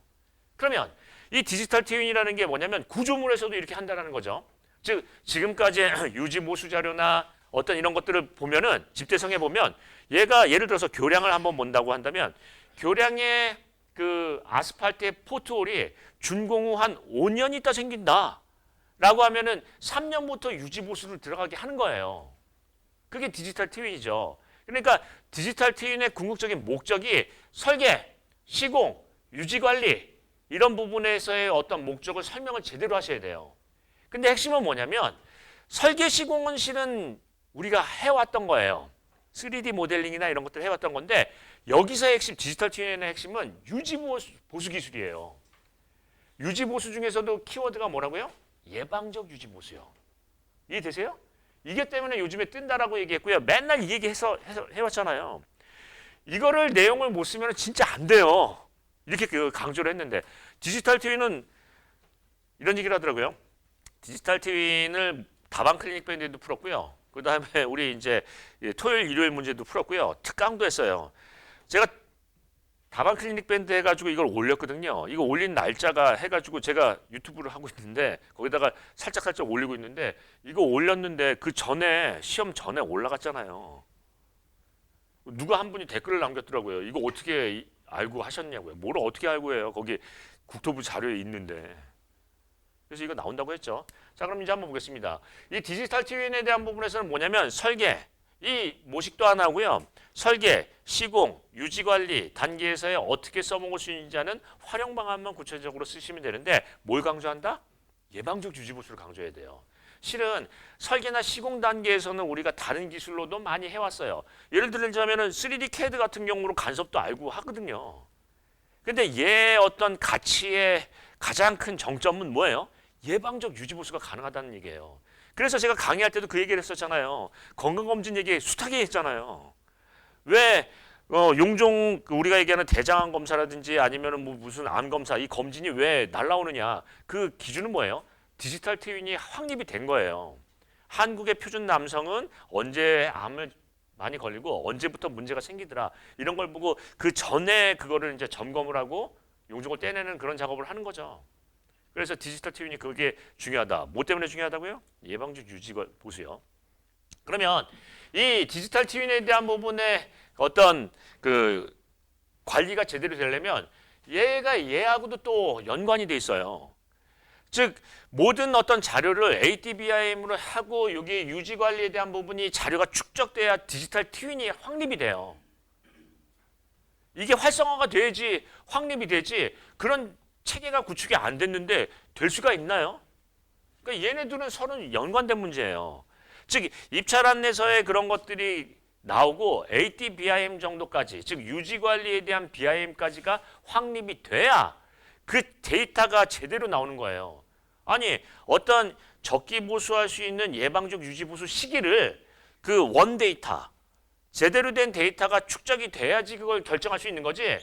그러면 이 디지털 트윈이라는 게 뭐냐면 구조물에서도 이렇게 한다는 거죠. 즉 지금까지의 유지 보수 자료나 어떤 이런 것들을 보면은 집대성에 보면 얘가 예를 들어서 교량을 한번 본다고 한다면 교량의 그 아스팔트의 포트홀이 준공 후 한 5년 있다 생긴다 라고 하면은 3년부터 유지 보수를 들어가게 하는 거예요. 그게 디지털 트윈이죠. 그러니까 디지털 트윈의 궁극적인 목적이 설계, 시공, 유지 관리 이런 부분에서의 어떤 목적을 설명을 제대로 하셔야 돼요. 근데 핵심은 뭐냐면 설계 시공은 실은 우리가 해왔던 거예요. 3D 모델링이나 이런 것들을 해왔던 건데 여기서의 핵심, 디지털 트윈의 핵심은 유지 보수 기술이에요. 유지 보수 중에서도 키워드가 뭐라고요? 예방적 유지 보수요. 이해되세요? 이게 때문에 요즘에 뜬다라고 얘기했고요. 맨날 이 얘기해서 해왔잖아요. 이거를 내용을 못 쓰면 진짜 안 돼요. 이렇게 강조를 했는데 디지털 트윈은 이런 얘기를 하더라고요. 디지털 트윈을 다방 클리닉 밴드도 풀었고요. 그 다음에 우리 이제 토요일, 일요일 문제도 풀었고요. 특강도 했어요. 제가 다방 클리닉 밴드 해가지고 이걸 올렸거든요. 이거 올린 날짜가 해가지고 제가 유튜브를 하고 있는데 거기다가 살짝 올리고 있는데 이거 올렸는데 그 전에 시험 전에 올라갔잖아요. 누가 한 분이 댓글을 남겼더라고요. 이거 어떻게 알고 하셨냐고요. 뭐를 어떻게 알고 해요. 거기 국토부 자료에 있는데. 그래서 이거 나온다고 했죠. 자, 그럼 이제 한번 보겠습니다. 이 디지털 트윈에 대한 부분에서는 뭐냐면 설계, 이 모식도 하나고요. 설계, 시공, 유지관리 단계에서의 어떻게 써먹을 수 있는지 하는 활용 방안만 구체적으로 쓰시면 되는데 뭘 강조한다? 예방적 유지보수를 강조해야 돼요. 실은 설계나 시공 단계에서는 우리가 다른 기술로도 많이 해왔어요. 예를 들자면 3D CAD 같은 경우로 간섭도 알고 하거든요. 근데 얘 어떤 가치의 가장 큰 정점은 뭐예요? 예방적 유지보수가 가능하다는 얘기예요. 그래서 제가 강의할 때도 그 얘기를 했었잖아요. 건강검진 얘기 숱하게 했잖아요. 왜 용종 우리가 얘기하는 대장암 검사라든지 아니면 뭐 무슨 암 검사 이 검진이 왜 날라오느냐? 그 기준은 뭐예요? 디지털 트윈이 확립이 된 거예요. 한국의 표준 남성은 언제 암을 많이 걸리고 언제부터 문제가 생기더라 이런 걸 보고 그 전에 그거를 이제 점검을 하고 용종을 떼내는 그런 작업을 하는 거죠. 그래서 디지털 트윈이 그게 중요하다. 뭐 때문에 중요하다고요? 예방적 유지 보수요. 그러면 이 디지털 트윈에 대한 부분에 어떤 그 관리가 제대로 되려면 얘하고도 또 연관이 돼 있어요. 즉 모든 어떤 자료를 ATBIM으로 하고 여기 유지 관리에 대한 부분이 자료가 축적돼야 디지털 트윈이 확립이 돼요. 이게 활성화가 돼야지 확립이 되지 그런 체계가 구축이 안 됐는데 될 수가 있나요? 그러니까 얘네들은 서로 연관된 문제예요. 즉 입찰 안내서에 그런 것들이 나오고 ATBIM 정도까지 즉 유지 관리에 대한 BIM까지가 확립이 돼야 그 데이터가 제대로 나오는 거예요. 아니 어떤 적기 보수할 수 있는 예방적 유지 보수 시기를 그 원 데이터, 제대로 된 데이터가 축적이 돼야지 그걸 결정할 수 있는 거지.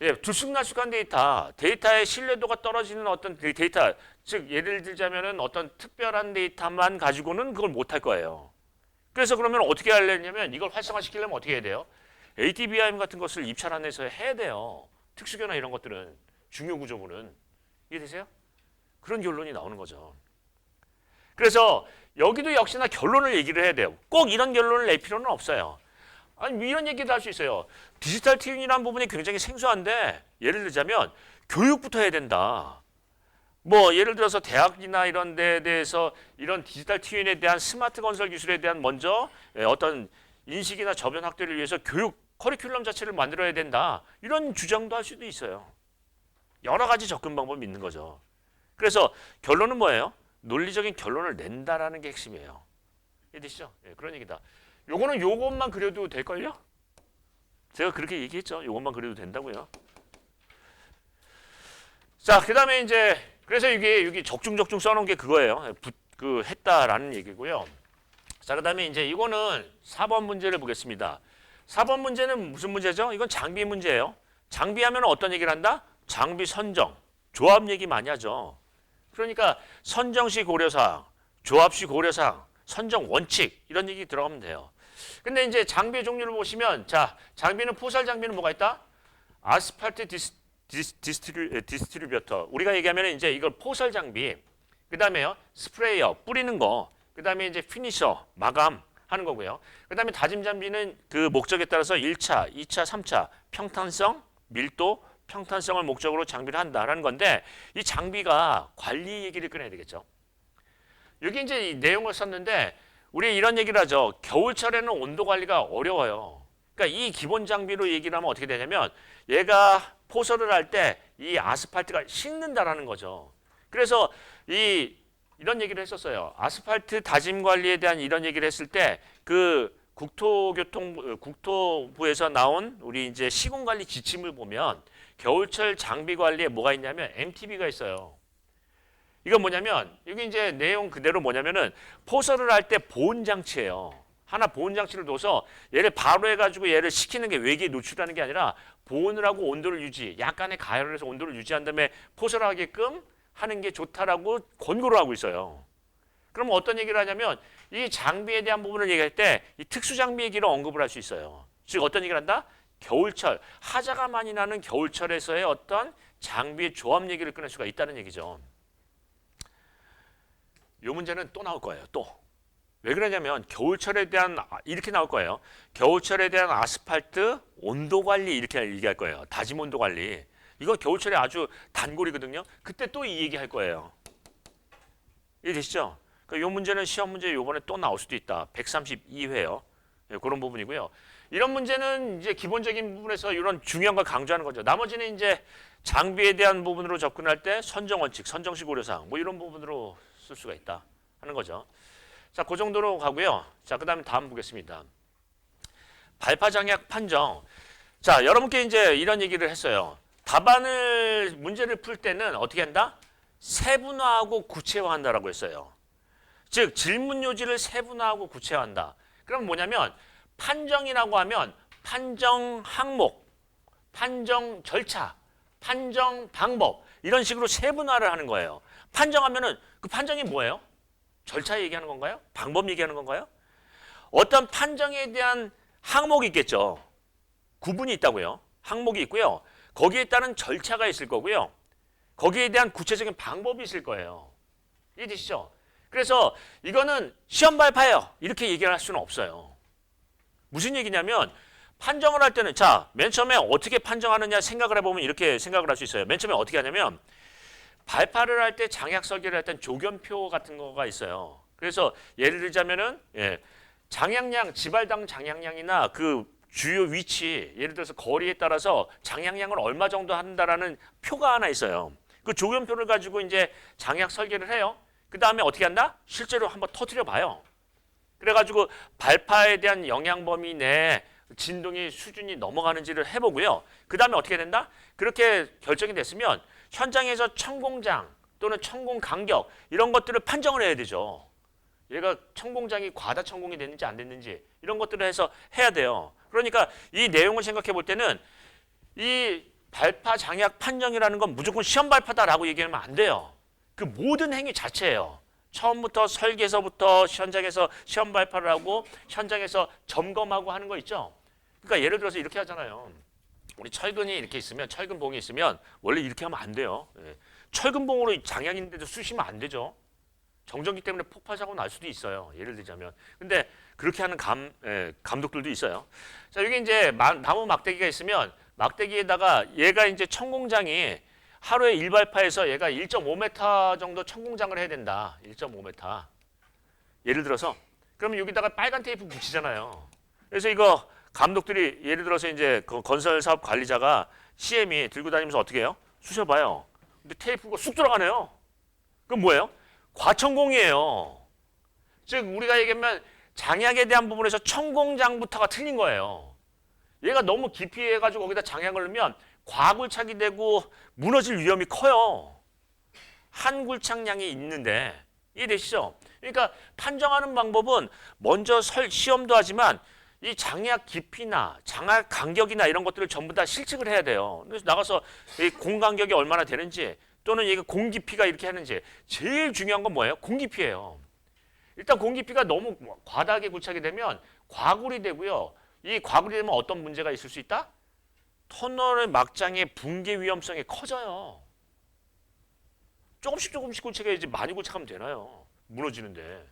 예, 들쑥날쑥한 데이터의 신뢰도가 떨어지는 어떤 데이터, 즉 예를 들자면은 어떤 특별한 데이터만 가지고는 그걸 못할 거예요. 그래서 그러면 어떻게 하려냐면 이걸 활성화시키려면 어떻게 해야 돼요? ATBIM 같은 것을 입찰 안에서 해야 돼요. 특수교나 이런 것들은 중요 구조물은 이해되세요? 그런 결론이 나오는 거죠. 그래서 여기도 역시나 결론을 얘기를 해야 돼요. 꼭 이런 결론을 낼 필요는 없어요. 아니 이런 얘기도 할 수 있어요. 디지털 트윈이라는 부분이 굉장히 생소한데 예를 들자면 교육부터 해야 된다. 뭐 예를 들어서 대학이나 이런 데에 대해서 이런 디지털 트윈에 대한 스마트 건설 기술에 대한 먼저 어떤 인식이나 저변 확대를 위해서 교육 커리큘럼 자체를 만들어야 된다. 이런 주장도 할 수도 있어요. 여러 가지 접근 방법이 있는 거죠. 그래서 결론은 뭐예요? 논리적인 결론을 낸다라는 게 핵심이에요. 이해되시죠? 예, 그런 얘기다. 요거는 요것만 그려도 될걸요? 제가 그렇게 얘기했죠. 요것만 그려도 된다고요. 자, 그 다음에 이제 그래서 이게 여기 적중적중 써놓은 게 그거예요. 그 했다라는 얘기고요. 자, 그 다음에 이제 이거는 4번 문제를 보겠습니다. 4번 문제는 무슨 문제죠? 이건 장비 문제예요. 장비하면 어떤 얘기를 한다? 장비 선정, 조합 얘기 많이 하죠. 그러니까 선정 시 고려사항, 조합 시 고려사항, 선정 원칙 이런 얘기 들어가면 돼요. 근데 이제 장비의 종류를 보시면 자, 장비는 포살 장비는 뭐가 있다? 아스팔트 디스트리뷰터. 우리가 얘기하면 이제 이걸 포설 장비. 그다음에요. 스프레이어 뿌리는 거. 그다음에 이제 피니셔 마감 하는 거고요. 그다음에 다짐 장비는 그 목적에 따라서 1차, 2차, 3차 평탄성, 밀도, 평탄성을 목적으로 장비를 한다라는 건데 이 장비가 관리 얘기를 꺼내야 되겠죠. 여기 이제 이 내용을 썼는데 우리 이런 얘기를 하죠. 겨울철에는 온도 관리가 어려워요. 그러니까 이 기본 장비로 얘기를 하면 어떻게 되냐면 얘가 포설을 할 때 이 아스팔트가 식는다라는 거죠. 그래서 이런 얘기를 했었어요. 아스팔트 다짐 관리에 대한 이런 얘기를 했을 때 그 국토부에서 나온 우리 이제 시공 관리 지침을 보면 겨울철 장비 관리에 뭐가 있냐면 MTB가 있어요. 이건 뭐냐면 여기 이제 내용 그대로 뭐냐면은 포설을 할 때 보온 장치예요. 하나 보온 장치를 둬서 얘를 바로 해가지고 얘를 식히는 게 외기에 노출하는 게 아니라 보온을 하고 온도를 유지, 약간의 가열을 해서 온도를 유지한 다음에 포설하게끔 하는 게 좋다라고 권고를 하고 있어요. 그럼 어떤 얘기를 하냐면 이 장비에 대한 부분을 얘기할 때 이 특수 장비 얘기를 언급을 할 수 있어요. 즉 어떤 얘기를 한다? 겨울철, 하자가 많이 나는 겨울철에서의 어떤 장비의 조합 얘기를 꺼낼 수가 있다는 얘기죠. 이 문제는 또 나올 거예요. 또. 왜 그러냐면 겨울철에 대한 이렇게 나올 거예요. 겨울철에 대한 아스팔트 온도 관리 이렇게 얘기할 거예요. 다짐 온도 관리. 이거 겨울철에 아주 단골이거든요. 그때 또 이 얘기 할 거예요. 이해되시죠? 이 문제는 시험 문제 이번에 또 나올 수도 있다. 132회요. 네, 그런 부분이고요. 이런 문제는 이제 기본적인 부분에서 이런 중요한 걸 강조하는 거죠. 나머지는 이제 장비에 대한 부분으로 접근할 때 선정 원칙, 선정시 고려사항 뭐 이런 부분으로 쓸 수가 있다 하는 거죠. 자, 그 정도로 가고요. 자, 그다음에 다음 보겠습니다. 발파 장약 판정. 자, 여러분께 이제 이런 얘기를 했어요. 답안을 문제를 풀 때는 어떻게 한다? 세분화하고 구체화한다라고 했어요. 즉 질문 요지를 세분화하고 구체화한다. 그럼 뭐냐면 판정이라고 하면 판정 항목, 판정 절차, 판정 방법 이런 식으로 세분화를 하는 거예요. 판정하면은 그 판정이 뭐예요? 절차 얘기하는 건가요? 방법 얘기하는 건가요? 어떤 판정에 대한 항목이 있겠죠. 구분이 있다고요. 항목이 있고요. 거기에 따른 절차가 있을 거고요. 거기에 대한 구체적인 방법이 있을 거예요. 이해되시죠? 그래서 이거는 시험 발파예요. 이렇게 얘기를 할 수는 없어요. 무슨 얘기냐면 판정을 할 때는 자, 맨 처음에 어떻게 판정하느냐 생각을 해보면 이렇게 생각을 할 수 있어요. 맨 처음에 어떻게 하냐면 발파를 할 때 장약 설계를 할 때 조견표 같은 거가 있어요. 그래서 예를 들자면은 장약량, 지발당 장약량이나 그 주요 위치, 예를 들어서 거리에 따라서 장약량을 얼마 정도 한다라는 표가 하나 있어요. 그 조견표를 가지고 이제 장약 설계를 해요. 그 다음에 어떻게 한다? 실제로 한번 터뜨려 봐요. 그래가지고 발파에 대한 영향 범위 내에 진동의 수준이 넘어가는지를 해보고요. 그 다음에 어떻게 된다? 그렇게 결정이 됐으면 현장에서 천공장 또는 천공 간격 이런 것들을 판정을 해야 되죠. 얘가 천공장이 과다 천공이 됐는지 안 됐는지 이런 것들을 해서 해야 돼요. 그러니까 이 내용을 생각해 볼 때는 이 발파 장약 판정이라는 건 무조건 시험 발파다라고 얘기하면 안 돼요. 그 모든 행위 자체예요. 처음부터 설계서부터 현장에서 시험 발파를 하고 현장에서 점검하고 하는 거 있죠. 그러니까 예를 들어서 이렇게 하잖아요. 우리 철근이 이렇게 있으면 철근봉이 있으면 원래 이렇게 하면 안 돼요. 예. 철근봉으로 장약인데도 쑤시면 안 되죠. 정전기 때문에 폭발 사고 날 수도 있어요. 예를 들자면. 근데 그렇게 하는 감독들도 있어요. 자, 여기 이제 나무 막대기가 있으면 막대기에다가 얘가 이제 천공장이 하루에 일발파에서 얘가 1.5m 정도 천공장을 해야 된다. 1.5m. 예를 들어서 그러면 여기다가 빨간 테이프 붙이잖아요. 그래서 이거 감독들이 예를 들어서 이제 그 건설 사업 관리자가 CM이 들고 다니면서 어떻게 해요? 쑤셔봐요. 근데 테이프가 쑥 들어가네요. 그럼 뭐예요? 과천공이에요. 즉 우리가 얘기하면 장약에 대한 부분에서 천공장부터가 틀린 거예요. 얘가 너무 깊이 해가지고 거기다 장약을 넣으면 과굴착이 되고 무너질 위험이 커요. 한 굴착량이 있는데 이해되시죠? 그러니까 판정하는 방법은 먼저 시험도 하지만 이 장약 깊이나 장약 간격이나 이런 것들을 전부 다 실측을 해야 돼요. 그래서 나가서 이 공 간격이 얼마나 되는지 또는 얘가 공 깊이가 이렇게 하는지 제일 중요한 건 뭐예요? 공 깊이예요. 일단 공 깊이가 너무 과다하게 굴착이 되면 과굴이 되고요. 이 과굴이 되면 어떤 문제가 있을 수 있다? 터널의 막장의 붕괴 위험성이 커져요. 조금씩 굴착해야지 많이 굴착하면 되나요? 무너지는데.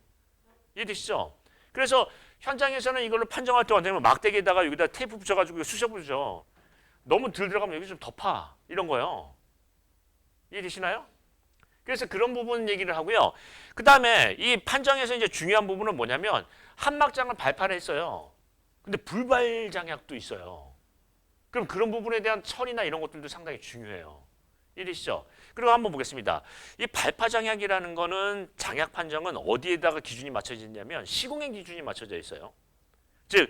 이해되시죠? 그래서 현장에서는 이걸로 판정할 때 어떻게 하면 막대기에다가 여기다 테이프 붙여가지고 쑤셔보죠. 너무 덜 들어가면 여기 좀 덮어. 이런 거요. 이해되시나요? 그래서 그런 부분 얘기를 하고요. 그 다음에 이 판정에서 이제 중요한 부분은 뭐냐면 한막장을 발파를 했어요. 근데 불발 장약도 있어요. 그럼 그런 부분에 대한 처리나 이런 것들도 상당히 중요해요. 이해되시죠? 그리고 한번 보겠습니다. 이 발파 장약이라는 거는 장약 판정은 어디에다가 기준이 맞춰져 있냐면 시공의 기준이 맞춰져 있어요. 즉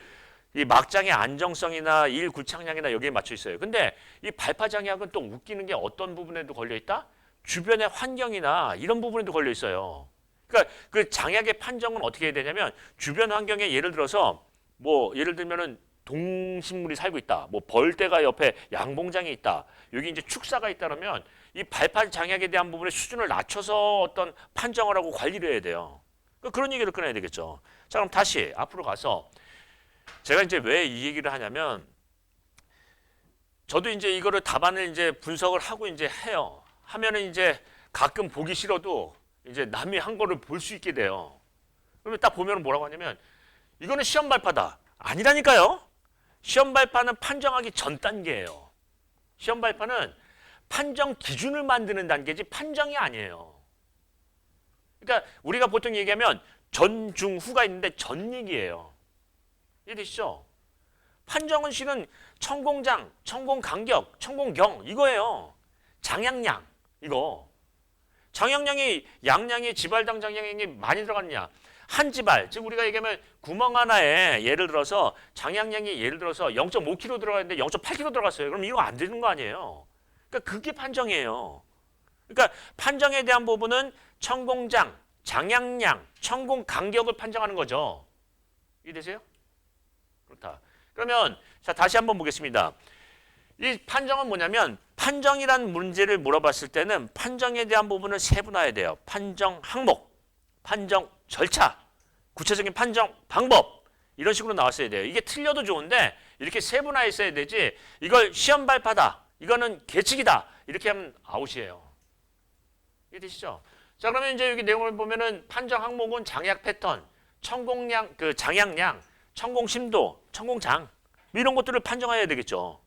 이 막장의 안정성이나 일 굴착량이나 여기에 맞춰 있어요. 근데 이 발파 장약은 또 웃기는 게 어떤 부분에도 걸려 있다? 주변의 환경이나 이런 부분에도 걸려 있어요. 그러니까 그 장약의 판정은 어떻게 해야 되냐면 주변 환경에 예를 들어서 뭐 예를 들면은 동식물이 살고 있다. 뭐 벌떼가 옆에 양봉장이 있다. 여기 이제 축사가 있다면 이 발파 장약에 대한 부분의 수준을 낮춰서 어떤 판정을 하고 관리를 해야 돼요. 그런 얘기를 꺼내야 되겠죠. 자, 그럼 다시 앞으로 가서 제가 이제 왜 이 얘기를 하냐면 저도 이제 이거를 답안을 이제 분석을 하고 이제 해요. 하면은 이제 가끔 보기 싫어도 이제 남이 한 거를 볼 수 있게 돼요. 그러면 딱 보면 뭐라고 하냐면 이거는 시험 발파다. 아니라니까요. 시험 발파는 판정하기 전 단계예요. 시험 발파는 판정 기준을 만드는 단계지 판정이 아니에요. 그러니까 우리가 보통 얘기하면 전, 중, 후가 있는데 전 얘기예요. 이해되시죠? 판정은 실은 천공장, 천공 간격, 천공경 이거예요. 장약량 이거. 장약량이 양량이 지발당 장약량이 많이 들어갔냐? 한 지발, 즉 우리가 얘기하면 구멍 하나에 예를 들어서 장약량이 예를 들어서 0.5kg 들어갔는데 0.8kg 들어갔어요. 그럼 이거 안 되는 거 아니에요? 그러니까 그게 판정이에요. 그러니까 판정에 대한 부분은 천공장, 장약량, 천공 간격을 판정하는 거죠. 이해되세요? 그렇다. 그러면 자 다시 한번 보겠습니다. 이 판정은 뭐냐면 판정이란 문제를 물어봤을 때는 판정에 대한 부분을 세분화해야 돼요. 판정 항목, 판정 절차, 구체적인 판정 방법 이런 식으로 나왔어야 돼요. 이게 틀려도 좋은데 이렇게 세분화했어야 되지 이걸 시험 발파다, 이거는 계측이다 이렇게 하면 아웃이에요. 이해되시죠? 자 그러면 이제 여기 내용을 보면은 판정 항목은 장약 패턴, 천공량, 그 장약량, 천공 심도, 천공장 이런 것들을 판정해야 되겠죠.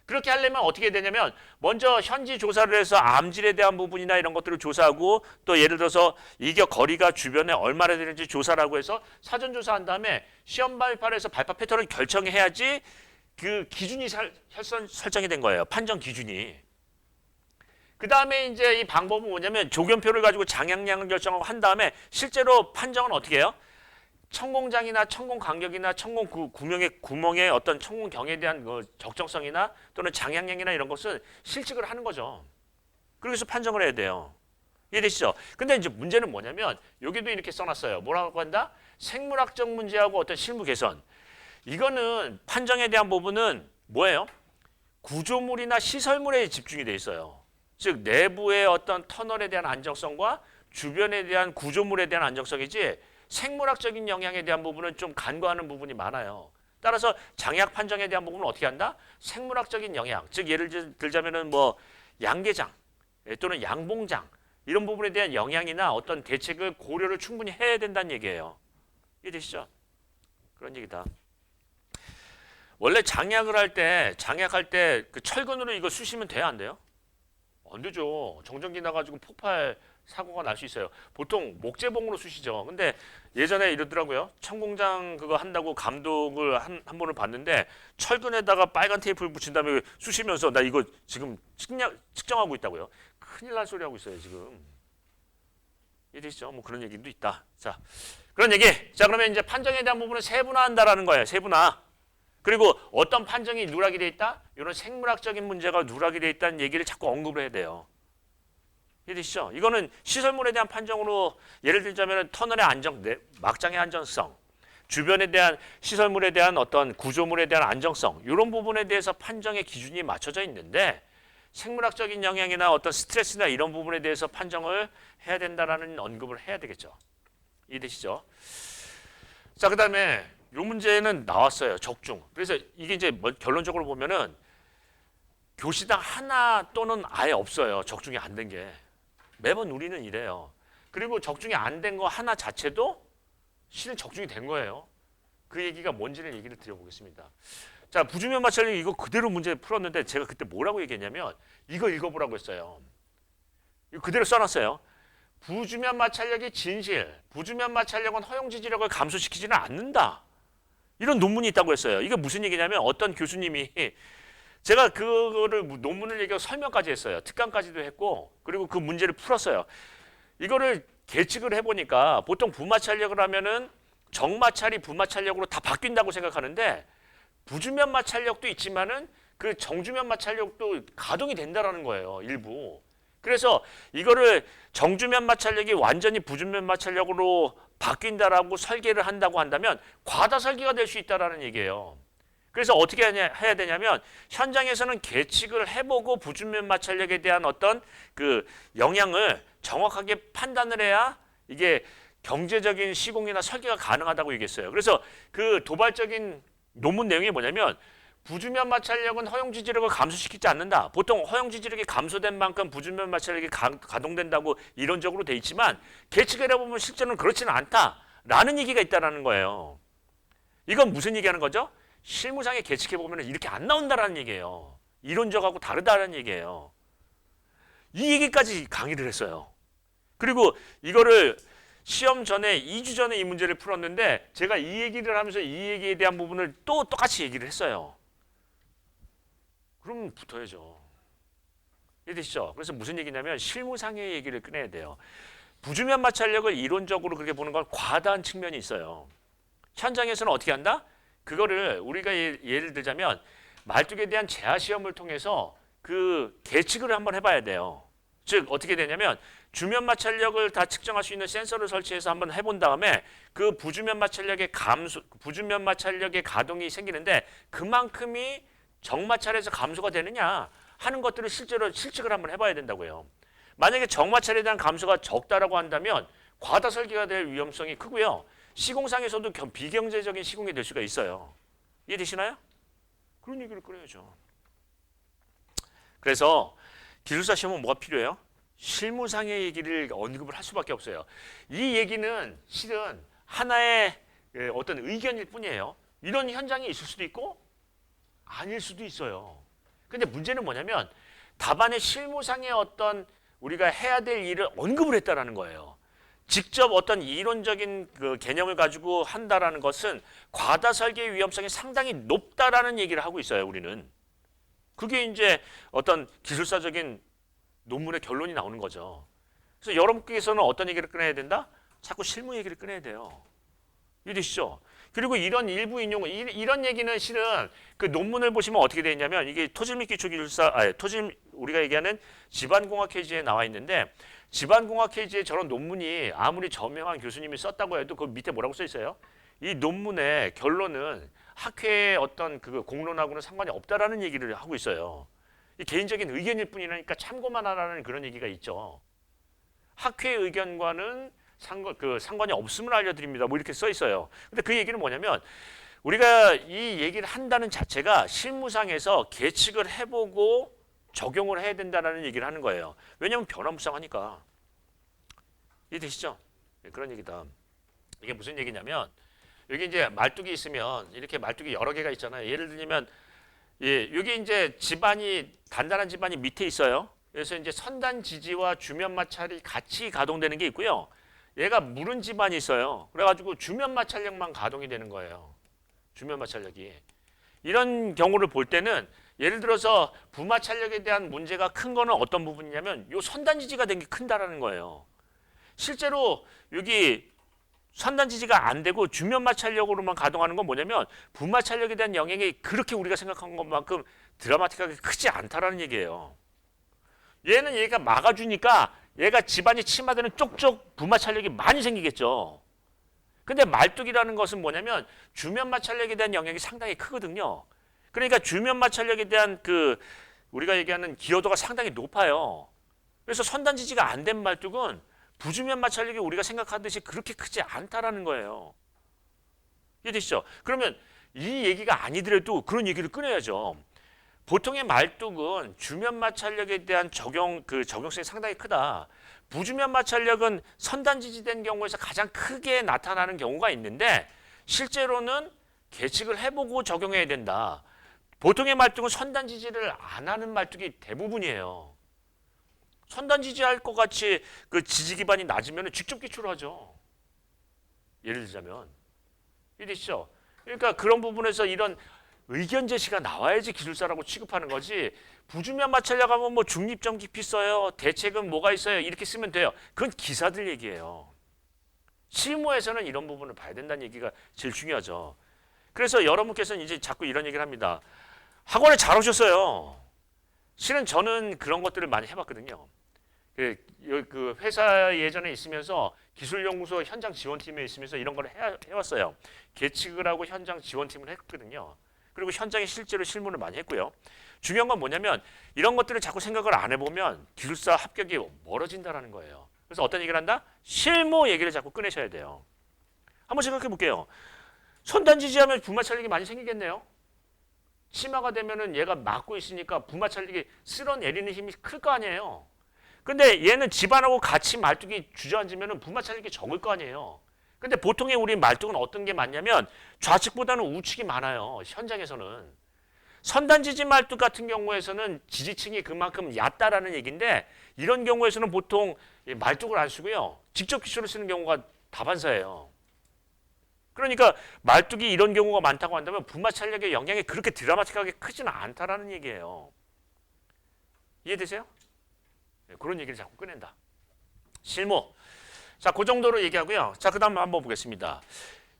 그렇게 하려면 어떻게 되냐면 먼저 현지 조사를 해서 암질에 대한 부분이나 이런 것들을 조사하고 또 예를 들어서 이격 거리가 주변에 얼마나 되는지 조사라고 해서 사전 조사한 다음에 시험 발파를 해서 발파 패턴을 결정해야지 그 기준이 설정이 된 거예요. 판정 기준이. 그 다음에 이제 이 방법은 뭐냐면 조견표를 가지고 장약량을 결정하고 한 다음에 실제로 판정은 어떻게 해요? 천공장이나 천공 간격이나 천공 구멍의 어떤 천공경에 대한 그 적정성이나 또는 장약량이나 이런 것을 실측을 하는 거죠. 그래서 판정을 해야 돼요. 이해되시죠? 근데 이제 문제는 뭐냐면 여기도 이렇게 써놨어요. 뭐라고 한다? 생물학적 문제하고 어떤 실무 개선. 이거는 판정에 대한 부분은 뭐예요? 구조물이나 시설물에 집중이 돼 있어요. 즉 내부의 어떤 터널에 대한 안정성과 주변에 대한 구조물에 대한 안정성이지 생물학적인 영향에 대한 부분은 좀 간과하는 부분이 많아요. 따라서 장애학 판정에 대한 부분은 어떻게 한다? 생물학적인 영향, 즉 예를 들자면은 뭐 양계장 또는 양봉장 이런 부분에 대한 영향이나 어떤 대책을 고려를 충분히 해야 된다는 얘기예요. 이해되시죠? 그런 얘기다. 원래 장약을 할 때 그 철근으로 이거 쑤시면 돼요, 안 돼요? 안 되죠. 정전기 나가지고 폭발 사고가 날 수 있어요. 보통 목재봉으로 쑤시죠. 근데 예전에 이러더라고요. 천공장 그거 한다고 감독을 한 번을 봤는데 철근에다가 빨간 테이프를 붙인 다음에 쑤시면서 나 이거 지금 측정하고 있다고요. 큰일 날 소리 하고 있어요, 지금. 이해되시죠? 뭐 그런 얘기도 있다. 자, 그런 얘기. 자, 그러면 이제 판정에 대한 부분은 세분화한다라는 거예요. 세분화. 그리고 어떤 판정이 누락이 돼 있다? 이런 생물학적인 문제가 누락이 돼 있다는 얘기를 자꾸 언급을 해야 돼요. 이해되시죠? 이거는 시설물에 대한 판정으로 예를 들자면 터널의 막장의 안정성, 주변에 대한 시설물에 대한 어떤 구조물에 대한 안정성 이런 부분에 대해서 판정의 기준이 맞춰져 있는데 생물학적인 영향이나 어떤 스트레스나 이런 부분에 대해서 판정을 해야 된다라는 언급을 해야 되겠죠. 이해되시죠? 자, 그다음에 이 문제는 나왔어요. 적중. 그래서 이게 이제 결론적으로 보면은 교시당 하나 또는 아예 없어요. 적중이 안 된 게. 매번 우리는 이래요. 그리고 적중이 안 된 거 하나 자체도 실은 적중이 된 거예요. 그 얘기가 뭔지를 얘기를 드려보겠습니다. 자, 부주면 마찰력 이거 그대로 문제 풀었는데 제가 그때 뭐라고 얘기했냐면 이거 읽어보라고 했어요. 이거 그대로 써놨어요. 부주면 마찰력이 진실, 부주면 마찰력은 허용 지지력을 감소시키지는 않는다. 이런 논문이 있다고 했어요. 이게 무슨 얘기냐면 어떤 교수님이 제가 그거를 논문을 얘기하고 설명까지 했어요. 특강까지도 했고 그리고 그 문제를 풀었어요. 이거를 계측을 해보니까 보통 부마찰력을 하면은 정마찰이 부마찰력으로 다 바뀐다고 생각하는데 부주면 마찰력도 있지만은 그 정주면 마찰력도 가동이 된다라는 거예요. 일부. 그래서 이거를 정주면 마찰력이 완전히 부주면 마찰력으로 바뀐다라고 설계를 한다고 한다면 과다 설계가 될 수 있다라는 얘기예요. 그래서 어떻게 해야 되냐면 현장에서는 계측을 해보고 부주면 마찰력에 대한 어떤 그 영향을 정확하게 판단을 해야 이게 경제적인 시공이나 설계가 가능하다고 얘기했어요. 그래서 그 도발적인 논문 내용이 뭐냐면 부주면 마찰력은 허용 지지력을 감소시키지 않는다. 보통 허용 지지력이 감소된 만큼 부주면 마찰력이 가동된다고 이론적으로 돼 있지만 계측을 해보면 실제로는 그렇지는 않다라는 얘기가 있다는 거예요. 이건 무슨 얘기하는 거죠? 실무상에 계측해보면 이렇게 안 나온다라는 얘기예요. 이론적하고 다르다는 얘기예요. 이 얘기까지 강의를 했어요. 그리고 이거를 시험 전에 2주 전에 이 문제를 풀었는데 제가 이 얘기를 하면서 이 얘기에 대한 부분을 또 똑같이 얘기를 했어요. 그럼 붙어야죠. 이해되시죠? 그래서 무슨 얘기냐면 실무상의 얘기를 꺼내야 돼요. 부주면 마찰력을 이론적으로 그렇게 보는 건 과다한 측면이 있어요. 현장에서는 어떻게 한다? 그거를 우리가 예를 들자면 말뚝에 대한 재하 시험을 통해서 그 계측을 한번 해봐야 돼요. 즉 어떻게 되냐면 주면 마찰력을 다 측정할 수 있는 센서를 설치해서 한번 해본 다음에 그 부주면 마찰력의 가동이 생기는데 그만큼이 정마찰에서 감소가 되느냐 하는 것들을 실제로 실측을 한번 해봐야 된다고요. 만약에 정마찰에 대한 감소가 적다라고 한다면 과다 설계가 될 위험성이 크고요. 시공상에서도 비경제적인 시공이 될 수가 있어요. 이해되시나요? 그런 얘기를 꺼내야죠. 그래서 기술사 시험은 뭐가 필요해요? 실무상의 얘기를 언급을 할 수밖에 없어요. 이 얘기는 실은 하나의 어떤 의견일 뿐이에요. 이런 현장이 있을 수도 있고 아닐 수도 있어요. 근데 문제는 뭐냐면 답안의 실무상의 어떤 우리가 해야 될 일을 언급을 했다라는 거예요. 직접 어떤 이론적인 그 개념을 가지고 한다라는 것은 과다 설계의 위험성이 상당히 높다라는 얘기를 하고 있어요. 우리는. 그게 이제 어떤 기술사적인 논문의 결론이 나오는 거죠. 그래서 여러분께서는 어떤 얘기를 꺼내야 된다? 자꾸 실무 얘기를 꺼내야 돼요. 이해되시죠? 그리고 이런 일부 인용, 이런 얘기는 실은 그 논문을 보시면 어떻게 되어 있냐면 이게 토질및 기초기술사, 우리가 얘기하는 집안공학 케이지에 나와 있는데 집안공학 케이지에 저런 논문이 아무리 저명한 교수님이 썼다고 해도 그 밑에 뭐라고 써 있어요? 이 논문의 결론은 학회의 어떤 그 공론하고는 상관이 없다라는 얘기를 하고 있어요. 이 개인적인 의견일 뿐이니까 참고만 하라는 그런 얘기가 있죠. 학회의 의견과는 상관이 없음을 알려드립니다. 뭐 이렇게 써 있어요. 근데 그 얘기는 뭐냐면 우리가 이 얘기를 한다는 자체가 실무상에서 계측을 해보고 적용을 해야 된다는 얘기를 하는 거예요. 왜냐하면 변화무쌍하니까. 이해되시죠? 네, 그런 얘기다. 이게 무슨 얘기냐면 여기 이제 말뚝이 있으면 이렇게 말뚝이 여러 개가 있잖아요. 예를 들면 여기 이제 단단한 집안이 밑에 있어요. 그래서 이제 선단 지지와 주면 마찰이 같이 가동되는 게 있고요. 얘가 무른 집안이 있어요. 그래가지고 주면 마찰력만 가동이 되는 거예요. 주면 마찰력이. 이런 경우를 볼 때는 예를 들어서 부마찰력에 대한 문제가 큰 거는 어떤 부분이냐면 요 선단 지지가 된 게 큰다라는 거예요. 실제로 여기 선단 지지가 안 되고 주면 마찰력으로만 가동하는 건 뭐냐면 부마찰력에 대한 영향이 그렇게 우리가 생각한 것만큼 드라마틱하게 크지 않다라는 얘기예요. 얘가 막아주니까 얘가 집안이 침하되는 쪽쪽 부마찰력이 많이 생기겠죠. 근데 말뚝이라는 것은 뭐냐면 주면 마찰력에 대한 영향이 상당히 크거든요. 그러니까 주면 마찰력에 대한 우리가 얘기하는 기여도가 상당히 높아요. 그래서 선단 지지가 안 된 말뚝은 부주면 마찰력이 우리가 생각하듯이 그렇게 크지 않다라는 거예요. 이해되시죠? 그러면 이 얘기가 아니더라도 그런 얘기를 꺼내야죠. 보통의 말뚝은 주면 마찰력에 대한 적용성이 상당히 크다. 부주면 마찰력은 선단 지지된 경우에서 가장 크게 나타나는 경우가 있는데 실제로는 계측을 해보고 적용해야 된다. 보통의 말뚝은 선단 지지를 안 하는 말뚝이 대부분이에요. 선단 지지할 것 같이 그 지지 기반이 낮으면 직접 기초를 하죠. 예를 들자면. 이해되시죠? 그러니까 그런 부분에서 이런 의견 제시가 나와야지 기술사라고 취급하는 거지. 부주면 마찰력 하면 뭐 중립점 깊이 써요. 대책은 뭐가 있어요. 이렇게 쓰면 돼요. 그건 기사들 얘기예요. 실무에서는 이런 부분을 봐야 된다는 얘기가 제일 중요하죠. 그래서 여러분께서는 이제 자꾸 이런 얘기를 합니다. 학원에 잘 오셨어요. 실은 저는 그런 것들을 많이 해봤거든요. 그 회사 예전에 있으면서 기술연구소 현장 지원팀에 있으면서 이런 걸 해왔어요. 계측을 하고 현장 지원팀을 했거든요. 그리고 현장에 실제로 실무를 많이 했고요. 중요한 건 뭐냐면 이런 것들을 자꾸 생각을 안 해보면 기술사 합격이 멀어진다는 거예요. 그래서 어떤 얘기를 한다? 실무 얘기를 자꾸 꺼내셔야 돼요. 한번 생각해 볼게요. 선단 지지하면 부마찰력이 많이 생기겠네요. 심화가 되면은 얘가 막고 있으니까 부마찰력이 쓸어내리는 힘이 클 거 아니에요. 근데 얘는 집안하고 같이 말뚝이 주저앉으면 부마찰력이 적을 거 아니에요. 근데 보통의 우리 말뚝은 어떤 게 많냐면 좌측보다는 우측이 많아요. 현장에서는. 선단 지지 말뚝 같은 경우에서는 지지층이 그만큼 얕다라는 얘기인데 이런 경우에서는 보통 말뚝을 안 쓰고요. 직접 기초를 쓰는 경우가 다반사예요. 그러니까 말뚝이 이런 경우가 많다고 한다면 부마찰력의 영향이 그렇게 드라마틱하게 크지는 않다라는 얘기예요. 이해되세요? 네, 그런 얘기를 자꾸 꺼낸다. 실무. 자, 그 정도로 얘기하고요. 자, 그 다음 한번 보겠습니다.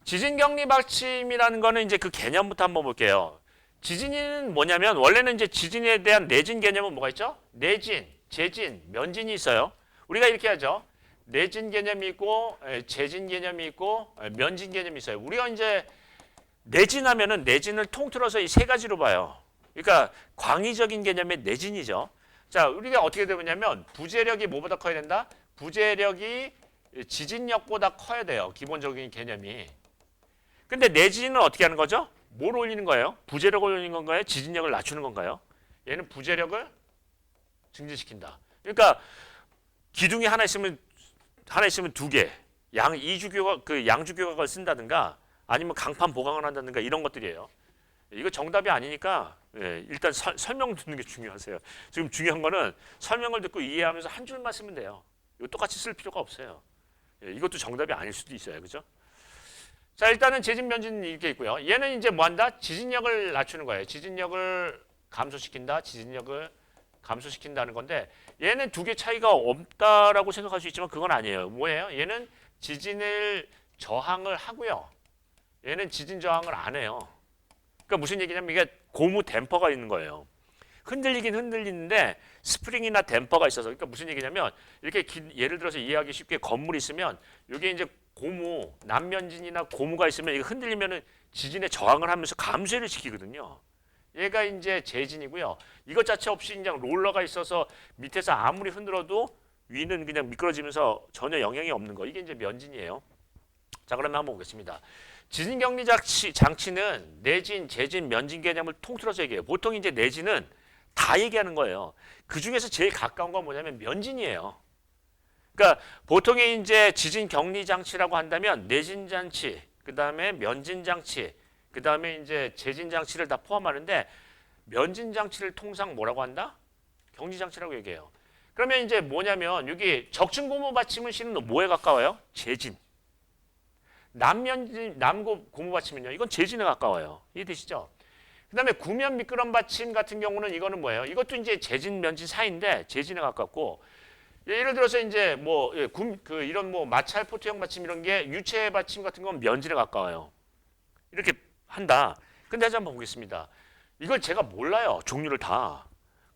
지진격리 받침이라는 거는 이제 그 개념부터 한번 볼게요. 지진은 뭐냐면 원래는 이제 지진에 대한 내진 개념은 뭐가 있죠? 내진, 재진, 면진이 있어요. 우리가 이렇게 하죠. 내진 개념이 있고 재진 개념이 있고 면진 개념이 있어요. 우리가 이제 내진하면은 내진을 통틀어서 이 세 가지로 봐요. 그러니까 광의적인 개념의 내진이죠. 자, 우리가 어떻게 되냐면 부재력이 뭐보다 커야 된다? 부재력이 지진력보다 커야 돼요. 기본적인 개념이. 근데 내진은 어떻게 하는 거죠? 뭘 올리는 거예요? 부재력을 올리는 건가요? 지진력을 낮추는 건가요? 얘는 부재력을 증진시킨다. 그러니까 기둥이 하나 있으면 두 개, 양주교각을 쓴다든가 아니면 강판 보강을 한다든가 이런 것들이에요. 이거 정답이 아니니까 일단 설명 듣는 게 중요하세요. 지금 중요한 거는 설명을 듣고 이해하면서 한 줄만 쓰면 돼요. 이거 똑같이 쓸 필요가 없어요. 이것도 정답이 아닐 수도 있어요. 그죠? 자, 일단은 재진 면진 이렇게 있고요. 얘는 이제 뭐 한다? 지진력을 낮추는 거예요. 지진력을 감소시킨다. 지진력을 감소시킨다는 건데 얘는 두 개 차이가 없다라고 생각할 수 있지만 그건 아니에요. 뭐예요? 얘는 지진을 저항을 하고요. 얘는 지진 저항을 안 해요. 그러니까 무슨 얘기냐면 이게 고무 댐퍼가 있는 거예요. 흔들리긴 흔들리는데 스프링이나 댐퍼가 있어서 그러니까 무슨 얘기냐면 이렇게 예를 들어서 이해하기 쉽게 건물이 있으면 이게 이제 고무, 난면진이나 고무가 있으면 이게 흔들리면은 지진에 저항을 하면서 감쇄를 시키거든요. 얘가 이제 재진이고요. 이것 자체 없이 그냥 롤러가 있어서 밑에서 아무리 흔들어도 위는 그냥 미끄러지면서 전혀 영향이 없는 거. 이게 이제 면진이에요. 자, 그러면 한번 보겠습니다. 지진 격리 장치는 내진, 재진, 면진 개념을 통틀어서 얘기해요. 보통 이제 내진은 다 얘기하는 거예요. 그 중에서 제일 가까운 건 뭐냐면 면진이에요. 그러니까 보통의 이제 지진 격리 장치라고 한다면 내진 장치, 그 다음에 면진 장치, 그 다음에 이제 재진 장치를 다 포함하는데 면진 장치를 통상 뭐라고 한다? 격리 장치라고 얘기해요. 그러면 이제 뭐냐면 여기 적층 고무 받침은 실은 뭐에 가까워요? 재진. 남면진, 남고 고무 받침은요? 이건 재진에 가까워요. 이해되시죠? 그 다음에 구면 미끄럼 받침 같은 경우는 이거는 뭐예요? 이것도 이제 재진, 면진 사이인데 재진에 가깝고 예를 들어서 이제 뭐 이런 뭐 마찰 포트형 받침 이런 게 유체 받침 같은 건 면진에 가까워요. 이렇게 한다. 근데 다시 한번 보겠습니다. 이걸 제가 몰라요. 종류를 다.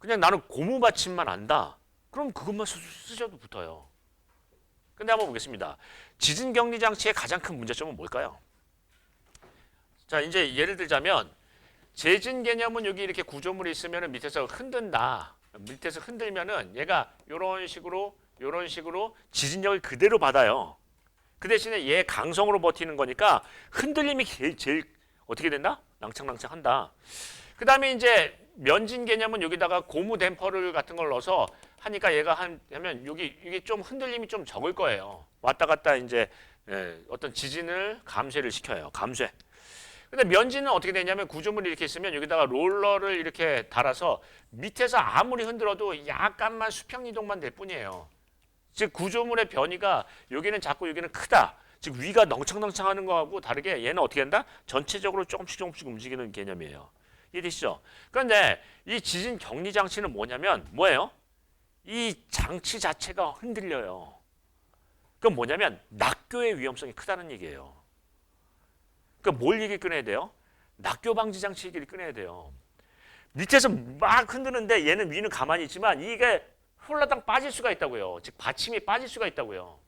그냥 나는 고무 받침만 안다. 그럼 그것만 쓰셔도 붙어요. 근데 한번 보겠습니다. 지진 격리 장치의 가장 큰 문제점은 뭘까요? 자, 이제 예를 들자면 재진 개념은 여기 이렇게 구조물이 있으면 밑에서 흔든다. 밑에서 흔들면은 얘가 이런 식으로 지진력을 그대로 받아요. 그 대신에 얘 강성으로 버티는 거니까 흔들림이 제일 어떻게 된다? 낭창낭창 한다. 그 다음에 이제 면진 개념은 여기다가 고무 댐퍼를 같은 걸 넣어서 하니까 얘가 하면 이게 좀 흔들림이 좀 적을 거예요. 왔다 갔다 이제 어떤 지진을 감쇄를 시켜요. 감쇄. 근데 면진은 어떻게 되냐면 구조물이 이렇게 있으면 여기다가 롤러를 이렇게 달아서 밑에서 아무리 흔들어도 약간만 수평 이동만 될 뿐이에요. 즉 구조물의 변이가 여기는 작고 여기는 크다. 즉 위가 넝창렁창하는 거하고 다르게 얘는 어떻게 한다? 전체적으로 조금씩 움직이는 개념이에요. 이해되시죠? 그런데 이 지진 격리 장치는 뭐예요? 이 장치 자체가 흔들려요. 그건 뭐냐면 낙교의 위험성이 크다는 얘기예요. 그러니까 뭘 얘기 꺼내야 돼요? 낙교 방지 장치 얘기를 꺼내야 돼요. 밑에서 막 흔드는데 얘는 위는 가만히 있지만 이게 홀라당 빠질 수가 있다고요. 즉 받침이 빠질 수가 있다고요.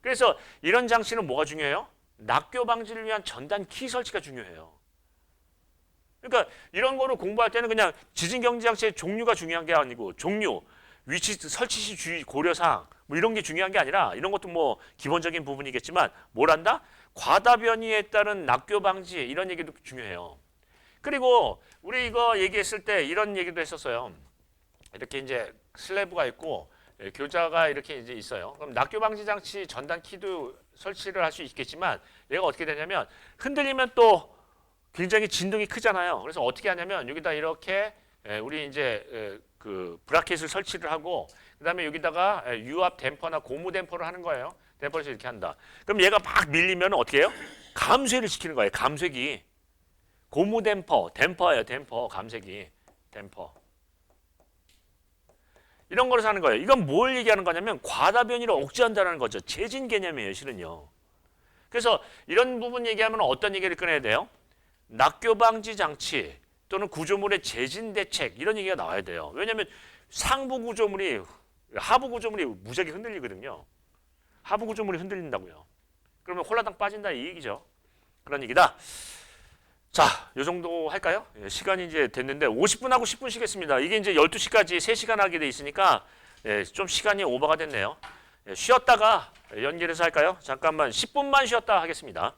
그래서 이런 장치는 뭐가 중요해요? 낙교 방지를 위한 전단 키 설치가 중요해요. 그러니까 이런 거를 공부할 때는 그냥 지진 경지 장치의 종류가 중요한 게 아니고 종류, 위치, 설치 시 주의 고려사항 뭐 이런 게 중요한 게 아니라 이런 것도 뭐 기본적인 부분이겠지만 뭘 한다? 과다 변이에 따른 낙교 방지 이런 얘기도 중요해요. 그리고 우리 이거 얘기했을 때 이런 얘기도 했었어요. 이렇게 이제 슬래브가 있고 교자가 이렇게 이제 있어요. 그럼 낙교 방지 장치 전단 키도 설치를 할 수 있겠지만 얘가 어떻게 되냐면 흔들리면 또 굉장히 진동이 크잖아요. 그래서 어떻게 하냐면 여기다 이렇게 우리 이제 그 브라켓을 설치를 하고 그다음에 여기다가 유압 댐퍼나 고무 댐퍼를 하는 거예요. 댐퍼를 이렇게 한다. 그럼 얘가 막 밀리면 어떻게 해요? 감쇄를 시키는 거예요. 감쇄기. 고무 댐퍼예요. 댐퍼, 감쇄기, 댐퍼. 이런 거를 사는 거예요. 이건 뭘 얘기하는 거냐면 과다 변이를 억제한다는 거죠. 재진 개념이에요, 실은요. 그래서 이런 부분 얘기하면 어떤 얘기를 꺼내야 돼요? 낙교 방지 장치 또는 구조물의 재진 대책 이런 얘기가 나와야 돼요. 왜냐하면 상부 구조물이 하부 구조물이 무지하게 흔들리거든요. 하부 구조물이 흔들린다고요. 그러면 홀라당 빠진다 이 얘기죠. 그런 얘기다. 자, 요 정도 할까요? 시간이 이제 됐는데 50분하고 10분 쉬겠습니다. 이게 이제 12시까지 3시간 하게 돼 있으니까 좀 시간이 오버가 됐네요. 쉬었다가 연결해서 할까요? 잠깐만 10분만 쉬었다 하겠습니다.